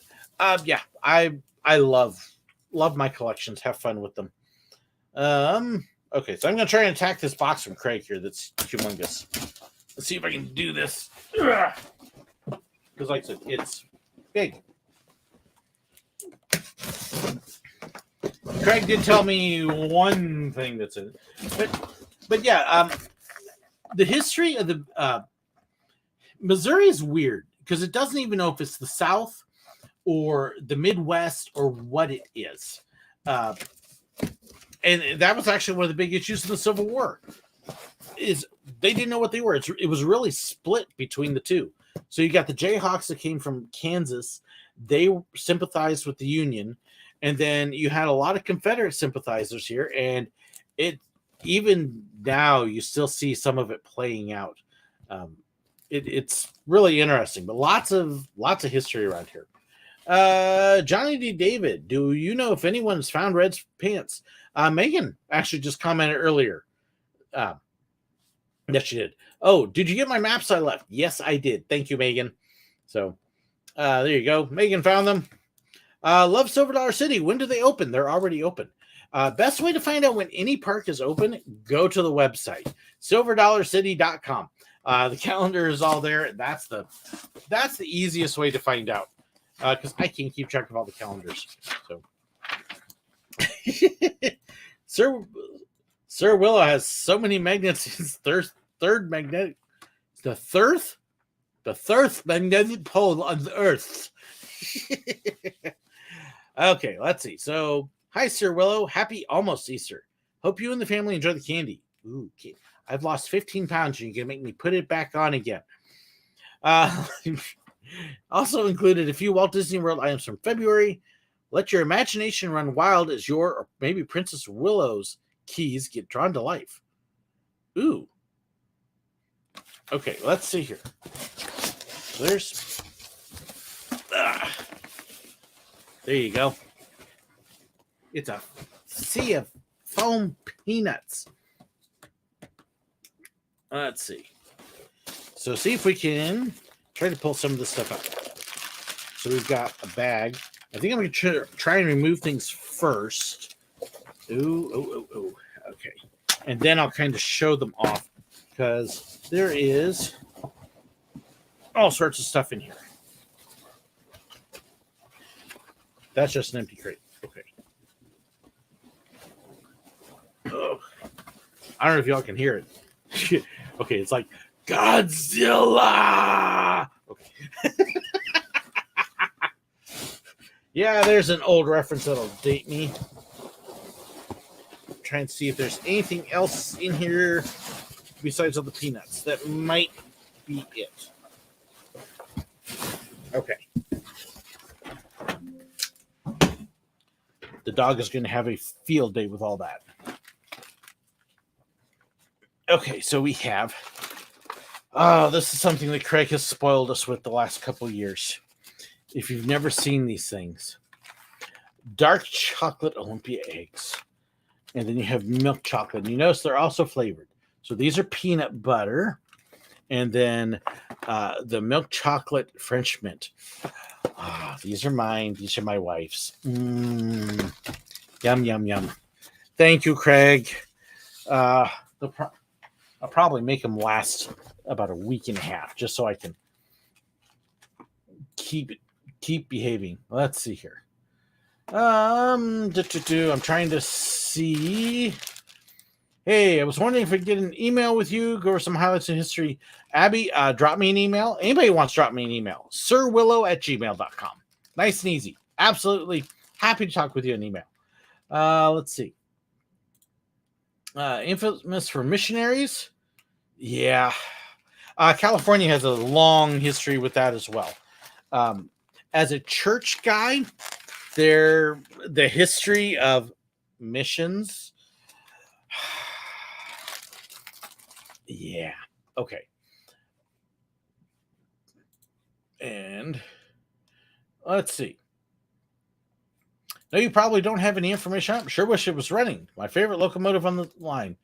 yeah, I love my collections. Have fun with them. Okay, so I'm going to try and attack this box from Craig here. That's humongous. Let's see if I can do this. Because like I said, it's big. Craig did tell me one thing that's in it. But yeah, the history of the Missouri is weird because it doesn't even know if it's the South or the Midwest or what it is. Uh, and that was actually one of the big issues in the Civil War is they didn't know what they were. It was really split between the two. So you got the Jayhawks that came from Kansas. They sympathized with the Union. And then you had a lot of Confederate sympathizers here. And it even now you still see some of it playing out. It's really interesting, but lots of history around here. Johnny D. David, do you know if anyone's found Red's pants? Megan actually just commented earlier. Yes, she did. Oh, did you get my maps I left? Yes, I did. Thank you, Megan. So there you go. Megan found them. Love Silver Dollar City. When do they open? They're already open. Best way to find out when any park is open, go to the website, silverdollarcity.com. The calendar is all there. That's the easiest way to find out because I can't keep track of all the calendars. So, Sir Willow has so many magnets. His third magnetic, the third magnetic pole on the Earth. Okay, let's see. So, hi, Sir Willow. Happy almost Easter. Hope you and the family enjoy the candy. Ooh, okay. I've lost 15 pounds, and you're going to make me put it back on again. Also included a few Walt Disney World items from February. Let your imagination run wild as your, or maybe Princess Willow's, keys get drawn to life. Ooh. Okay, let's see here. There's... there you go. It's a sea of foam peanuts. Let's see. So see if we can try to pull some of this stuff out. So we've got a bag. I think I'm going to try and remove things first. Ooh. Okay. And then I'll kind of show them off because there is all sorts of stuff in here. That's just an empty crate. Okay. Oh. I don't know if y'all can hear it. Okay, it's like Godzilla. Okay. Yeah, there's an old reference that'll date me. Try and see if there's anything else in here besides all the peanuts. That might be it. Okay. The dog is going to have a field day with all that. Okay, so we have... oh, this is something that Craig has spoiled us with the last couple years. If you've never seen these things. Dark chocolate Olympia eggs. And then you have milk chocolate. And you notice they're also flavored. So these are peanut butter. And then the milk chocolate French mint. Oh, these are mine. These are my wife's. Yum, yum, yum. Thank you, Craig. I'll probably make them last about a week and a half just so I can keep behaving. Let's see here. I'm trying to see. Hey, I was wondering if I could get an email with you, go over some highlights in history. Abby, drop me an email. Anybody wants to drop me an email, sirwillow@gmail.com. Nice and easy. Absolutely happy to talk with you in email. Let's see. Infamous for missionaries. Yeah. California has a long history with that as well. As a church guy, the history of missions. Yeah. Okay. And let's see. No, you probably don't have any information. I sure wish it was running. My favorite locomotive on the line.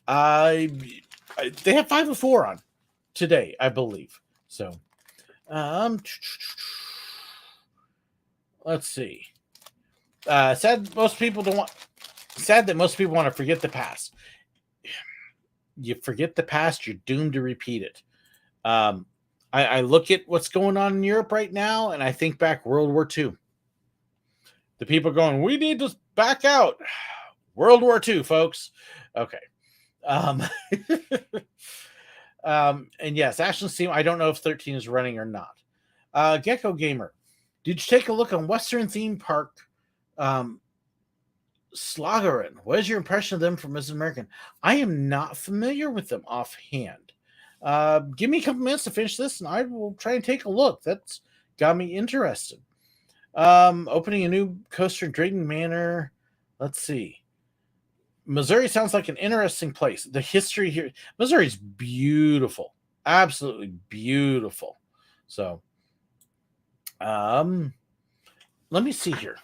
They have 504 on today, I believe. So, let's see. Sad that most people want to forget the past. You forget the past, you're doomed to repeat it. I look at what's going on in Europe right now, and I think back World War II. The people going, we need to back out. World War II, folks. Okay. And yes, Ashland's team, I don't know if 13 is running or not. Gecko Gamer, did you take a look on Western Theme Park Sloggerin? What is your impression of them from as an American? I am not familiar with them offhand. Give me a couple minutes to finish this, and I will try and take a look. That's got me interested. Opening a new coaster in Drayton Manor. Let's see. Missouri sounds like an interesting place. The history here, Missouri's beautiful, absolutely beautiful. So, let me see here.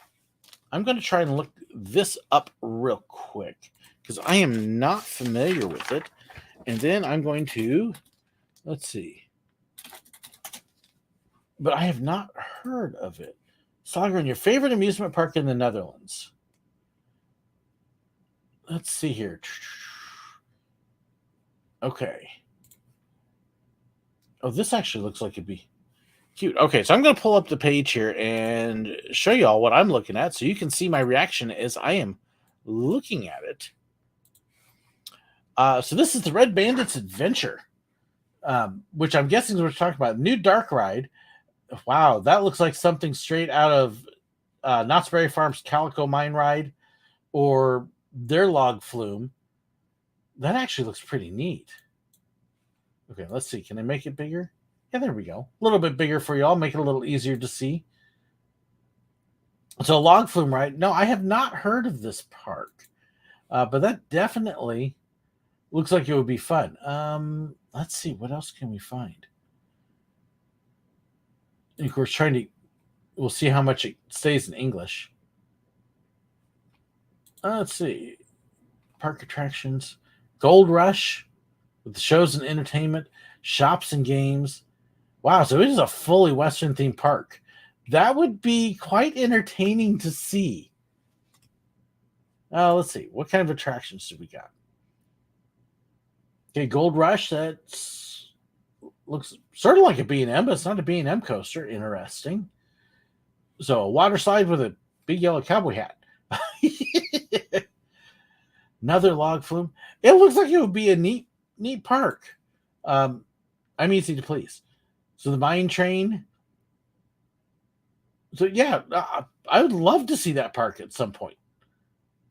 I'm going to try and look this up real quick because I am not familiar with it. And then I'm going to, let's see. But I have not heard of it. Sloggerin, your favorite amusement park in the Netherlands? Let's see here. Okay. Oh, this actually looks like it'd be cute. Okay, so I'm going to pull up the page here and show you all what I'm looking at so you can see my reaction as I am looking at it. So this is the Red Bandit's Adventure, which I'm guessing is what we're talking about. New dark ride. Wow, that looks like something straight out of Knott's Berry Farm's Calico Mine Ride or their log flume. That actually looks pretty neat. Okay, let's see. Can I make it bigger? Yeah, there we go. A little bit bigger for y'all. Make it a little easier to see. So log flume ride. No, I have not heard of this park. But that definitely looks like it would be fun. Let's see. What else can we find? And of course, we'll see how much it stays in English. Let's see. Park attractions. Gold Rush with the shows and entertainment, shops and games. Wow, so it is a fully Western themed park. That would be quite entertaining to see. Let's see. What kind of attractions do we got? Okay, Gold Rush. That's looks sort of like a B&M, but it's not a B&M coaster. Interesting. So a water slide with a big yellow cowboy hat. Another log flume. It looks like it would be a neat park. I'm easy to please. So the mine train. So yeah, I would love to see that park at some point.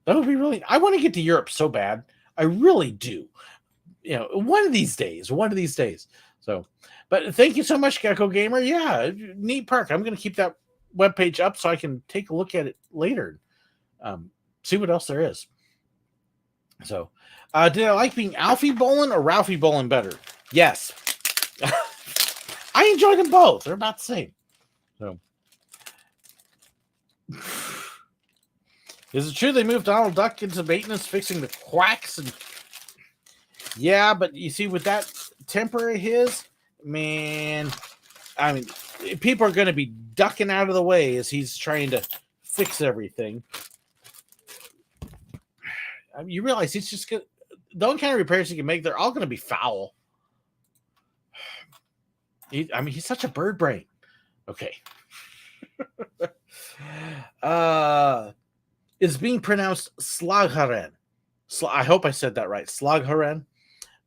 That would be really. I want to get to Europe so bad. I really do. You know, one of these days. So, but thank you so much, Gecko Gamer. Yeah, neat park. I'm going to keep that webpage up so I can take a look at it later. See what else there is. So, did I like being Alfie Bolin or Ralphie Bolin better? Yes. I enjoyed them both. They're about the same. So, is it true they moved Donald Duck into maintenance, fixing the quacks? And yeah, but you see, with that temper of his, man, I mean, people are going to be ducking out of the way as he's trying to fix everything. I mean, you realize he's just going to, the only kind of repairs he can make, they're all going to be foul. He's such a bird brain. Okay. It's being pronounced Slagharen. I hope I said that right. Slagharen.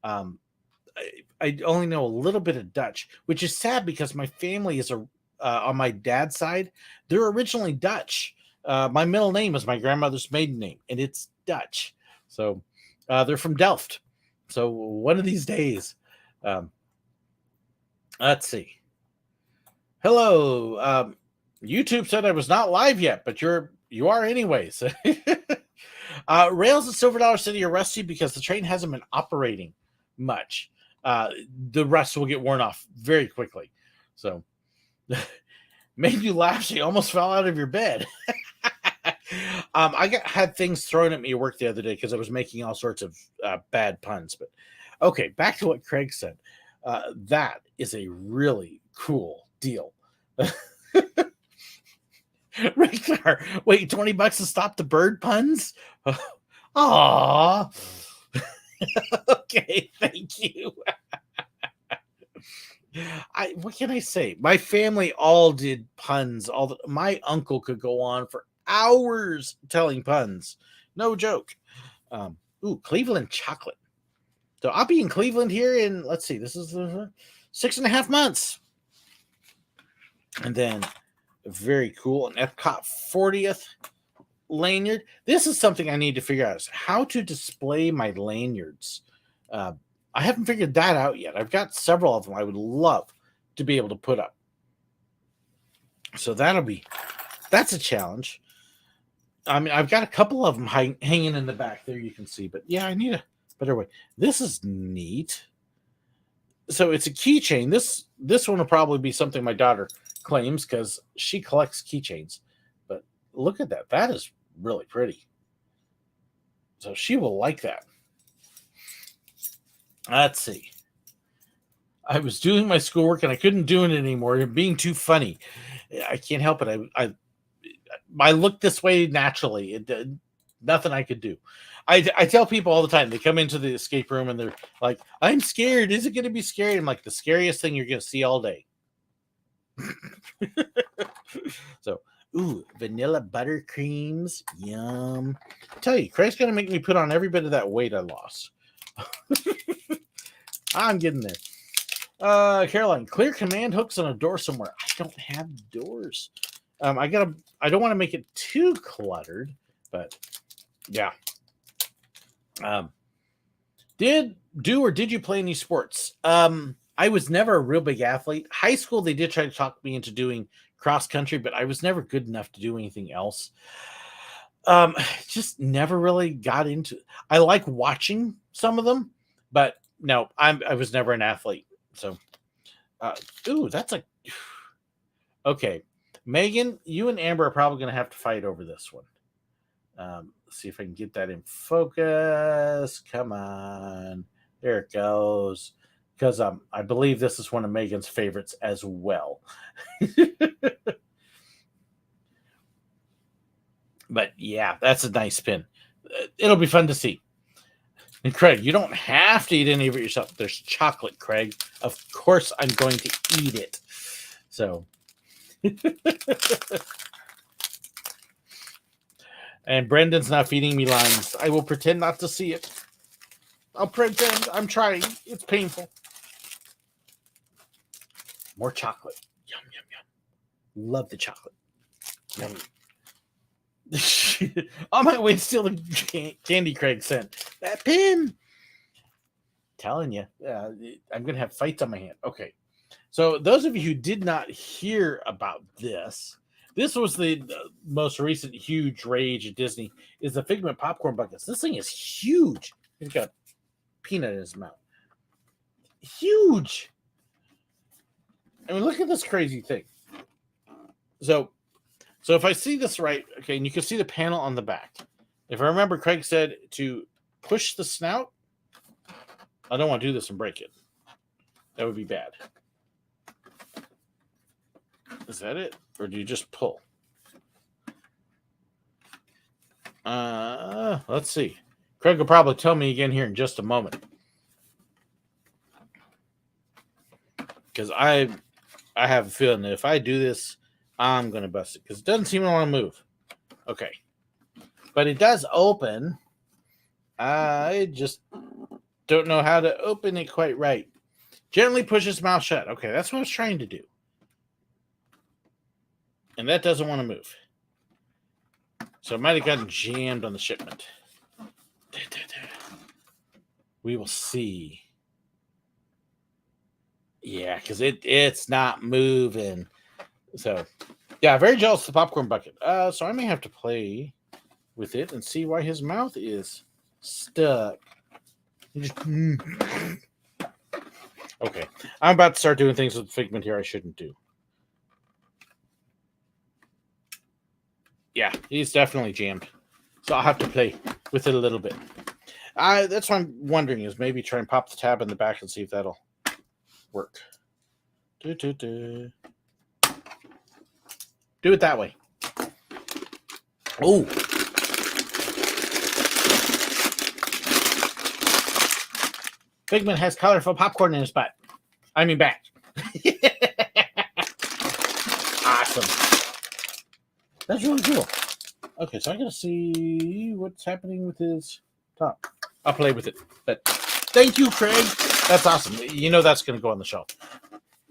I only know a little bit of Dutch, which is sad because my family is on my dad's side. They're originally Dutch. My middle name is my grandmother's maiden name, and it's Dutch. So they're from Delft. So one of these days, let's see. Hello. YouTube said I was not live yet, but you are anyways. Rails at Silver Dollar City are rusty because the train hasn't been operating much. The rust will get worn off very quickly. So made you laugh. So you almost fell out of your bed. I had things thrown at me at work the other day because I was making all sorts of bad puns. But okay, back to what Craig said. That is a really cool deal. Rickler, wait, $20 to stop the bird puns? Aw. Okay, thank you. What can I say? My family all did puns. My uncle could go on for hours telling puns. No joke. Cleveland chocolate. So I'll be in Cleveland here in, let's see, this is 6.5 months. And then very cool, an Epcot 40th lanyard. This is something I need to figure out, is how to display my lanyards. I haven't figured that out yet. I've got several of them I would love to be able to put up. So that's a challenge. I mean, I've got a couple of them hanging in the back there, you can see, but yeah, I need a better way. This is neat. So it's a keychain. This one will probably be something my daughter claims because she collects keychains. But look at that. That is really pretty. So she will like that. Let's see. I was doing my schoolwork and I couldn't do it anymore. It being too funny. I can't help it. I look this way naturally. Nothing I could do. I tell people all the time, they come into the escape room and they're like, I'm scared. Is it going to be scary? I'm like, the scariest thing you're going to see all day. So, ooh, vanilla buttercreams. Yum. I tell you, Craig's going to make me put on every bit of that weight I lost. I'm getting there. Caroline, clear command hooks on a door somewhere. I don't have doors. I don't want to make it too cluttered, but yeah. Did you play any sports? I was never a real big athlete. High school, they did try to talk me into doing cross country, but I was never good enough to do anything else. Just never really got into. I like watching some of them, but no, I was never an athlete. So, ooh, that's a okay. Megan, you and Amber are probably going to have to fight over this one. Let's see if I can get that in focus. Come on. There it goes. Because I believe this is one of Megan's favorites as well. But yeah, that's a nice pin. It'll be fun to see. And Craig, you don't have to eat any of it yourself. There's chocolate, Craig. Of course I'm going to eat it. So... And Brendan's not feeding me lines. I will pretend not to see it. I'll pretend. I'm trying. It's painful. More chocolate. Yum, yum, yum. Love the chocolate. Yum. On my way to steal the candy Craig sent. That pin. Telling you. I'm going to have fights on my hand. Okay. So those of you who did not hear about this was the most recent huge rage at Disney, is the Figment popcorn buckets. This thing is huge. He's got a peanut in his mouth. Huge. I mean, look at this crazy thing. So if I see this right, okay, and you can see the panel on the back. If I remember, Craig said to push the snout. I don't want to do this and break it. That would be bad. Is that it? Or do you just pull? Let's see. Craig will probably tell me again here in just a moment. Because I have a feeling that if I do this, I'm going to bust it. Because it doesn't seem to want to move. Okay. But it does open. I just don't know how to open it quite right. Gently push his mouth shut. Okay, that's what I was trying to do. And that doesn't want to move. So it might have gotten jammed on the shipment. We will see. Yeah, because it's not moving. So, yeah, very jealous of the popcorn bucket. So I may have to play with it and see why his mouth is stuck. Okay, I'm about to start doing things with Figment here I shouldn't do. Yeah, he's definitely jammed. So I'll have to play with it a little bit. That's what I'm wondering, is maybe try and pop the tab in the back and see if that'll work. Do it that way. Oh. Figment has colorful popcorn in his butt. I mean back. Awesome. That's really cool. Okay, so I gotta see what's happening with his top. I'll play with it, but Thank you, Craig. That's awesome. You know that's going to go on the shelf.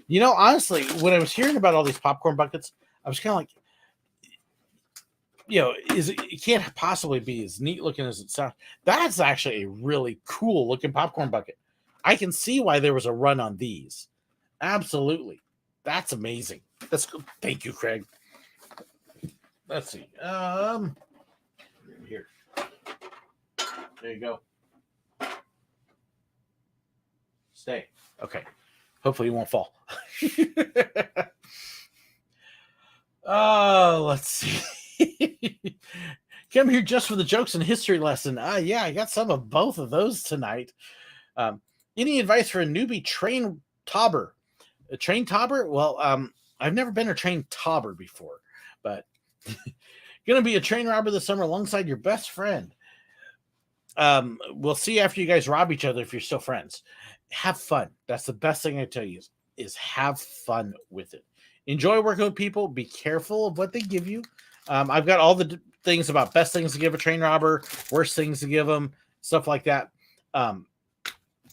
You know, honestly, when I was hearing about all these popcorn buckets, I was kind of like, you know, it can't possibly be as neat looking as it sounds. That's actually a really cool looking popcorn bucket. I can see why there was a run on these. Absolutely. That's amazing. That's cool. Thank you, Craig. Let's see. Here. There you go. Stay. Okay. Hopefully you won't fall. Let's see. Come here just for the jokes and history lesson. Yeah, I got some of both of those tonight. Any advice for a newbie train tobber? A train tobber? Well, I've never been a train tobber before, but gonna be a train robber this summer alongside your best friend. We'll see after you guys rob each other if you're still friends. Have fun. That's the best thing I tell you is have fun with it. Enjoy working with people. Be careful of what they give you. I've got all the things about best things to give a train robber, worst things to give them, stuff like that.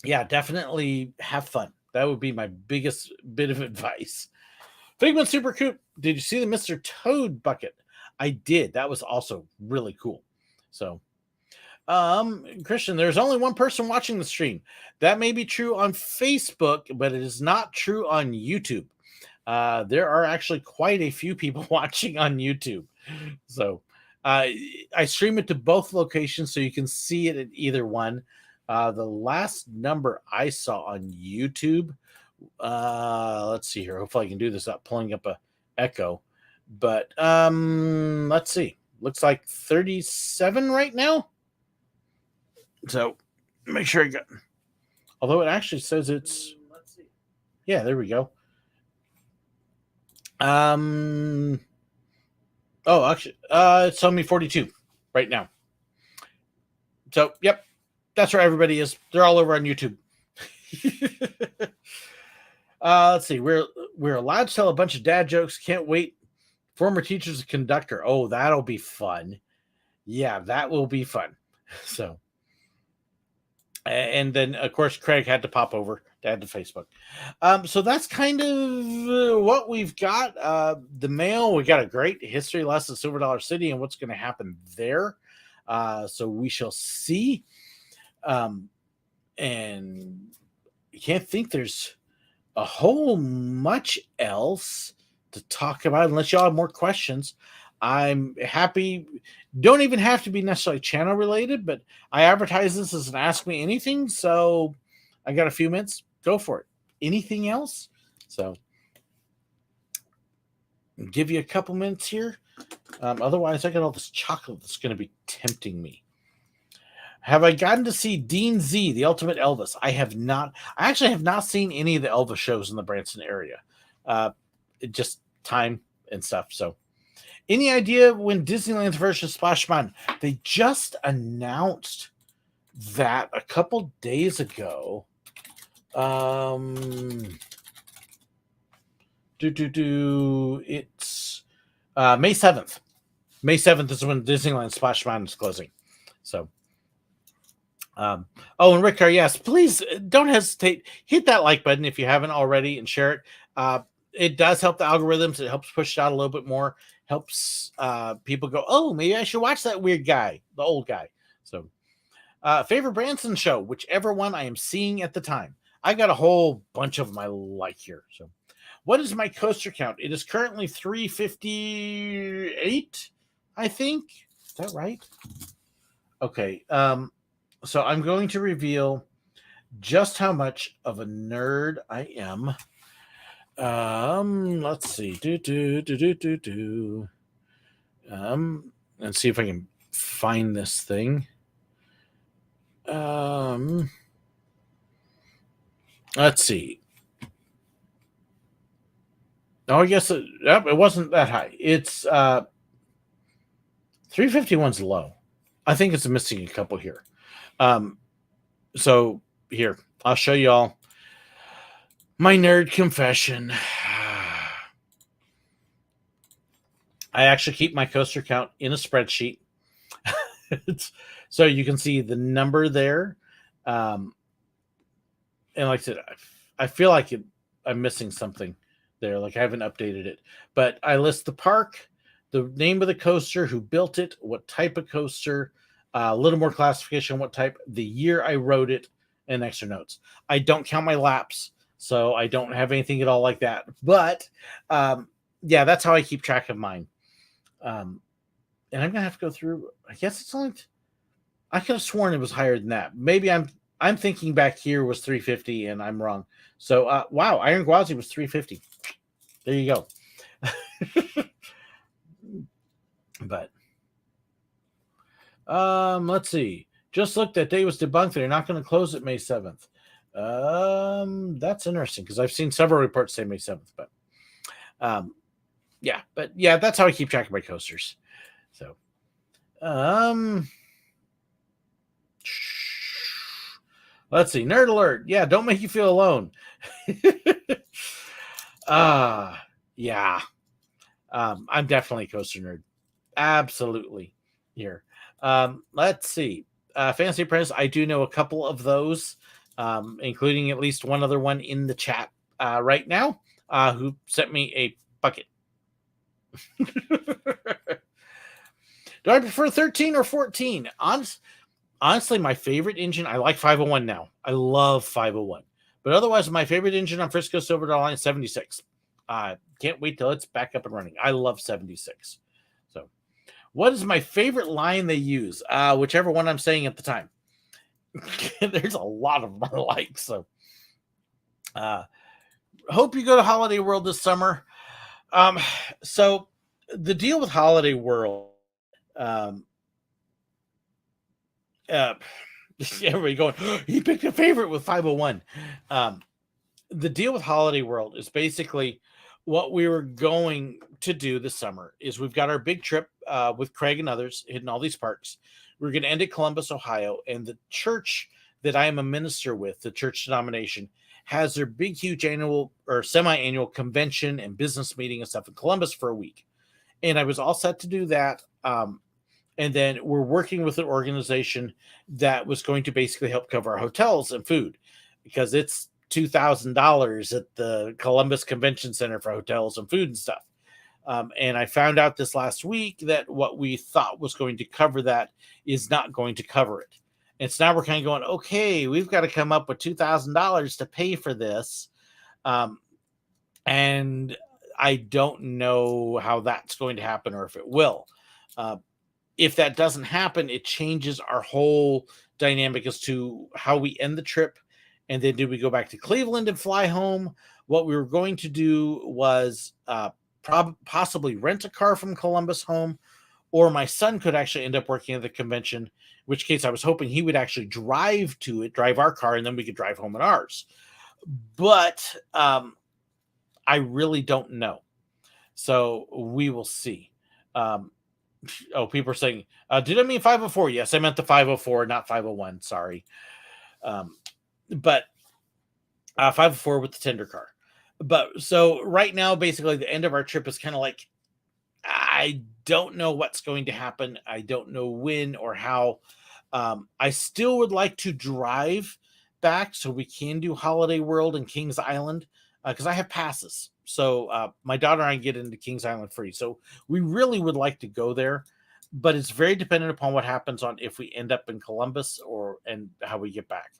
Yeah, definitely have fun. That would be my biggest bit of advice. Figment Super Coop, did you see the Mr. Toad bucket? I did. That was also really cool. So, Christian, there's only one person watching the stream. That may be true on Facebook, but it is not true on YouTube. There are actually quite a few people watching on YouTube. So, I stream it to both locations so you can see it at either one. The last number I saw on YouTube, let's see here. Hopefully I can do this without pulling up a echo. But let's see. Looks like 37 right now. So make sure I got. Although it actually says it's. Let's see. Yeah, there we go. Oh, actually, it's telling me 42 right now. So, yep, that's where everybody is. They're all over on YouTube. Let's see. We're allowed to tell a bunch of dad jokes. Can't wait. Former teacher's a conductor. Oh, that'll be fun. Yeah, that will be fun. So, and then of course Craig had to pop over to add to Facebook. So that's kind of what we've got. The mail. We got a great history lesson, Silver Dollar City, and what's going to happen there. So we shall see. And you can't think there's a whole much else to talk about unless y'all have more questions. I'm happy. Don't even have to be necessarily channel related, but I advertise this as an Ask Me Anything. So I got a few minutes. Go for it. Anything else? So I'll give you a couple minutes here. Otherwise, I got all this chocolate that's going to be tempting me. Have I gotten to see Dean Z, the Ultimate Elvis? I have not. I actually have not seen any of the Elvis shows in the Branson area. Just time and stuff. So, any idea when Disneyland's version of Splash Mountain? They just announced that a couple days ago. It's May 7th. May 7th is when Disneyland Splash Mountain is closing. So, and Rick Carr, yes, please don't hesitate. Hit that like button if you haven't already and share it. It does help the algorithms. It helps push it out a little bit more. Helps people go, oh, maybe I should watch that weird guy, the old guy. So, favorite Branson show, whichever one I am seeing at the time. I got a whole bunch of them I like here. So, what is my coaster count? It is currently 358, I think. Is that right? Okay. So I'm going to reveal just how much of a nerd I am. Let's see. And see if I can find this thing. Let's see. Oh, I guess it wasn't that high. It's 351's low. I think it's missing a couple here. So here, I'll show y'all my nerd confession. I actually keep my coaster count in a spreadsheet. So you can see the number there. and like I said, I feel like I'm missing something there. Like I haven't updated it, but I list the park, the name of the coaster, who built it, what type of coaster, a little more classification, what type, the year I rode it, and extra notes. I don't count my laps, so I don't have anything at all like that. But yeah, that's how I keep track of mine. And I'm gonna have to go through. I guess it's only. I could have sworn it was higher than that. Maybe I'm thinking back here was 350 and I'm wrong. So wow, Iron Gwazi was 350. There you go. But let's see. Just look, that day was debunked. They're not going to close it May 7th. That's interesting because I've seen several reports say May 7th, but yeah, that's how I keep track of my coasters. So let's see. Nerd alert. Yeah, don't make you feel alone. Yeah. I'm definitely a coaster nerd. Absolutely. Here. Let's see. Fantasy Apprentice, I do know a couple of those, including at least one other one in the chat right now, who sent me a bucket. Do I prefer 13 or 14? Honestly, my favorite engine, I like 501 now. I love 501. But otherwise, my favorite engine on Frisco Silver Dollar Line is 76. Can't wait till it's back up and running. I love 76. So, what is my favorite line they use? Whichever one I'm saying at the time. There's a lot of them I like. So, hope you go to Holiday World this summer. So, the deal with Holiday World, everybody going, he picked a favorite with 501. The deal with Holiday World is basically what we were going to do this summer is we've got our big trip with Craig and others hitting all these parks. We're going to end at Columbus, Ohio, and the church that I am a minister with, the church denomination, has their big, huge annual or semi-annual convention and business meeting and stuff in Columbus for a week. And I was all set to do that. And then we're working with an organization that was going to basically help cover our hotels and food, because it's $2,000 at the Columbus Convention Center for hotels and food and stuff. And I found out this last week that what we thought was going to cover that is not going to cover it. And so now we're kind of going, okay, we've got to come up with $2,000 to pay for this. And I don't know how that's going to happen or if it will. If that doesn't happen, it changes our whole dynamic as to how we end the trip. And then do we go back to Cleveland and fly home? What we were going to do was possibly rent a car from Columbus home, or my son could actually end up working at the convention, in which case I was hoping he would actually drive our car, and then we could drive home in ours. But I really don't know. So we will see. People are saying, did I mean 504? Yes, I meant the 504, not 501. Sorry. But 504 with the tender car. But so right now, basically, the end of our trip is kind of like, I don't know what's going to happen. I don't know when or how. I still would like to drive back so we can do Holiday World and Kings Island, because I have passes. So my daughter and I get into Kings Island free. So we really would like to go there, but it's very dependent upon what happens on if we end up in Columbus and how we get back.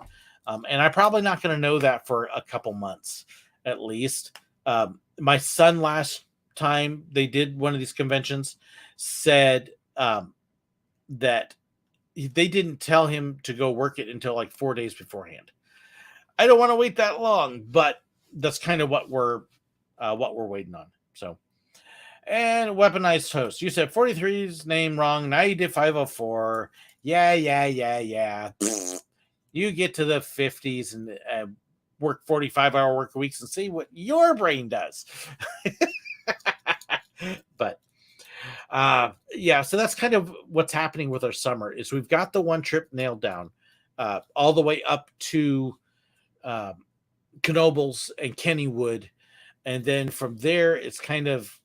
And I'm probably not going to know that for a couple months at least. My son, last time they did one of these conventions, said that they didn't tell him to go work it until like 4 days beforehand. I don't want to wait that long, but that's kind of what we're waiting on. So, and Weaponized Host, you said 43's name wrong. Now you did 504. Yeah. You get to the 50s and work 45-hour work weeks and see what your brain does. But yeah, so that's kind of what's happening with our summer. Is we've got the one trip nailed down, all the way up to Knoebels and Kennywood, and then from there it's kind of,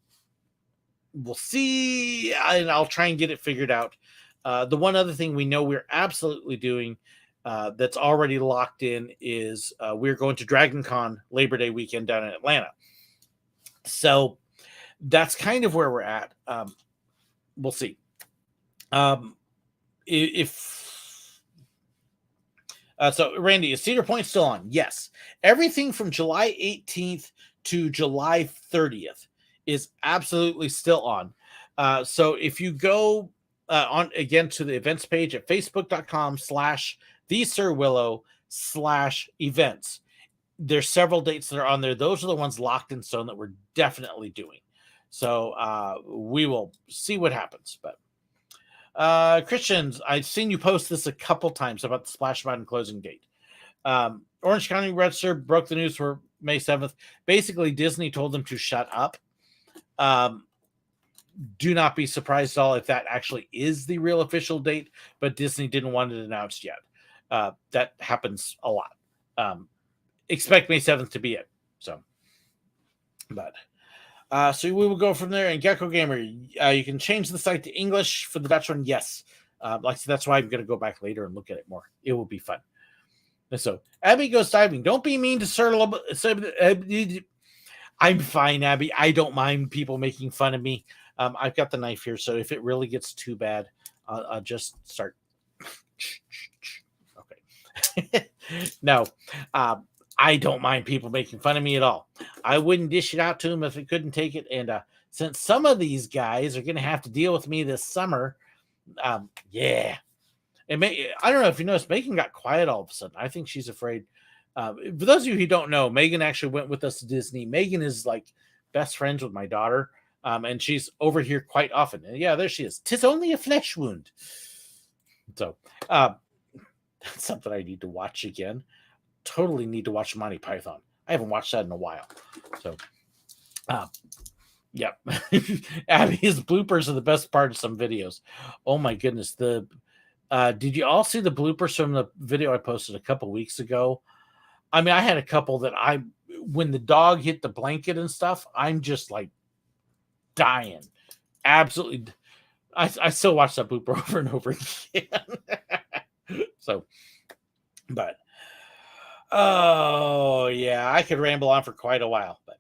we'll see, and I'll try and get it figured out. The one other thing we know we're absolutely doing that's already locked in is we're going to Dragon Con Labor Day weekend down in Atlanta. So that's kind of where we're at. We'll see. If so, Randy, is Cedar Point still on? Yes. Everything from July 18th to July 30th is absolutely still on. So if you go on again to the events page at facebook.com/thesirwillow/events, there's several dates that are on there. Those are the ones locked in stone that we're definitely doing. So we will see what happens. But Christians, I've seen you post this a couple times about the Splash Mountain closing date. Orange County Register broke the news for May 7th. Basically, Disney told them to shut up. Do not be surprised at all if that actually is the real official date, but Disney didn't want it announced yet. That happens a lot. Expect May 7th to be it. So we will go from there. And Gecko Gamer, you can change the site to English for the Dutch one. Yes. That's why I'm going to go back later and look at it more. It will be fun. And so Abby goes diving. Don't be mean to Sir. I'm fine, Abby. I don't mind people making fun of me. I've got the knife here, so if it really gets too bad, I'll just start. Okay. No. I don't mind people making fun of me at all. I wouldn't dish it out to them if I couldn't take it. And since some of these guys are going to have to deal with me this summer, yeah. And I don't know if you noticed, Megan got quiet all of a sudden. I think she's afraid. For those of you who don't know, Megan actually went with us to Disney. Megan is like best friends with my daughter, and she's over here quite often. And yeah, there she is. 'Tis only a flesh wound. So that's something I need to watch again. Totally need to watch Monty Python. I haven't watched that in a while. So, yeah. Abby's bloopers are the best part of some videos. Oh my goodness. Did you all see the bloopers from the video I posted a couple weeks ago? I mean, I had a couple that when the dog hit the blanket and stuff, I'm just like dying. Absolutely. I still watch that blooper over and over again. So, but oh yeah, I could ramble on for quite a while. But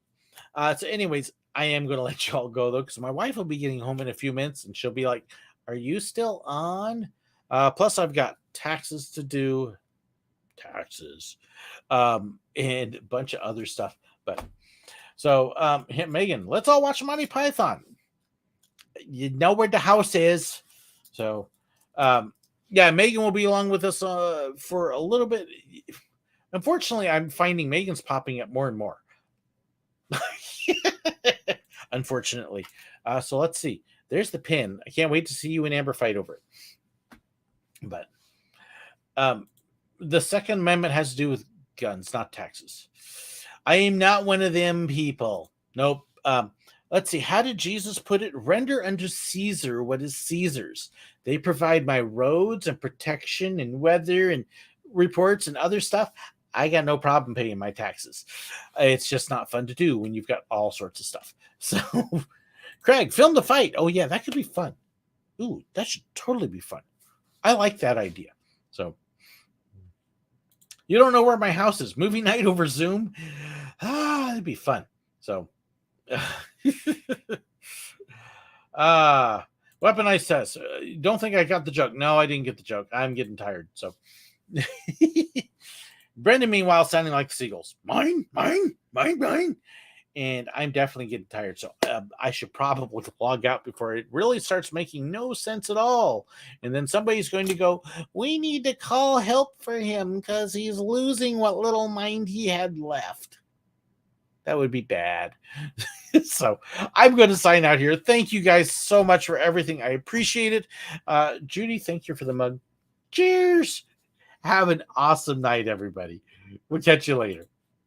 so anyways, I am going to let y'all go though, because my wife will be getting home in a few minutes and she'll be like, "Are you still on?" Plus I've got taxes to do. And a bunch of other stuff. But so Megan, let's all watch Monty Python. You know where the house is. So yeah, Megan will be along with us for a little bit. Unfortunately, I'm finding Megan's popping up more and more. Unfortunately. So let's see. There's the pin. I can't wait to see you and Amber fight over it. But the Second Amendment has to do with guns, not taxes. I am not one of them people. Nope. Let's see. How did Jesus put it? Render unto Caesar what is Caesar's. They provide my roads and protection and weather and reports and other stuff. I got no problem paying my taxes. It's just not fun to do when you've got all sorts of stuff. So, Craig, film the fight. Oh, yeah, that could be fun. Ooh, that should totally be fun. I like that idea. So, you don't know where my house is. Movie night over Zoom? It'd be fun. So, Weaponized says, don't think I got the joke. No, I didn't get the joke. I'm getting tired. So, Brendan, meanwhile, sounding like the seagulls. Mine. And I'm definitely getting tired. So I should probably log out before it really starts making no sense at all. And then somebody's going to go, we need to call help for him because he's losing what little mind he had left. That would be bad. So I'm going to sign out here. Thank you guys so much for everything. I appreciate it. Judy, thank you for the mug. Cheers. Have an awesome night, everybody. We'll catch you later.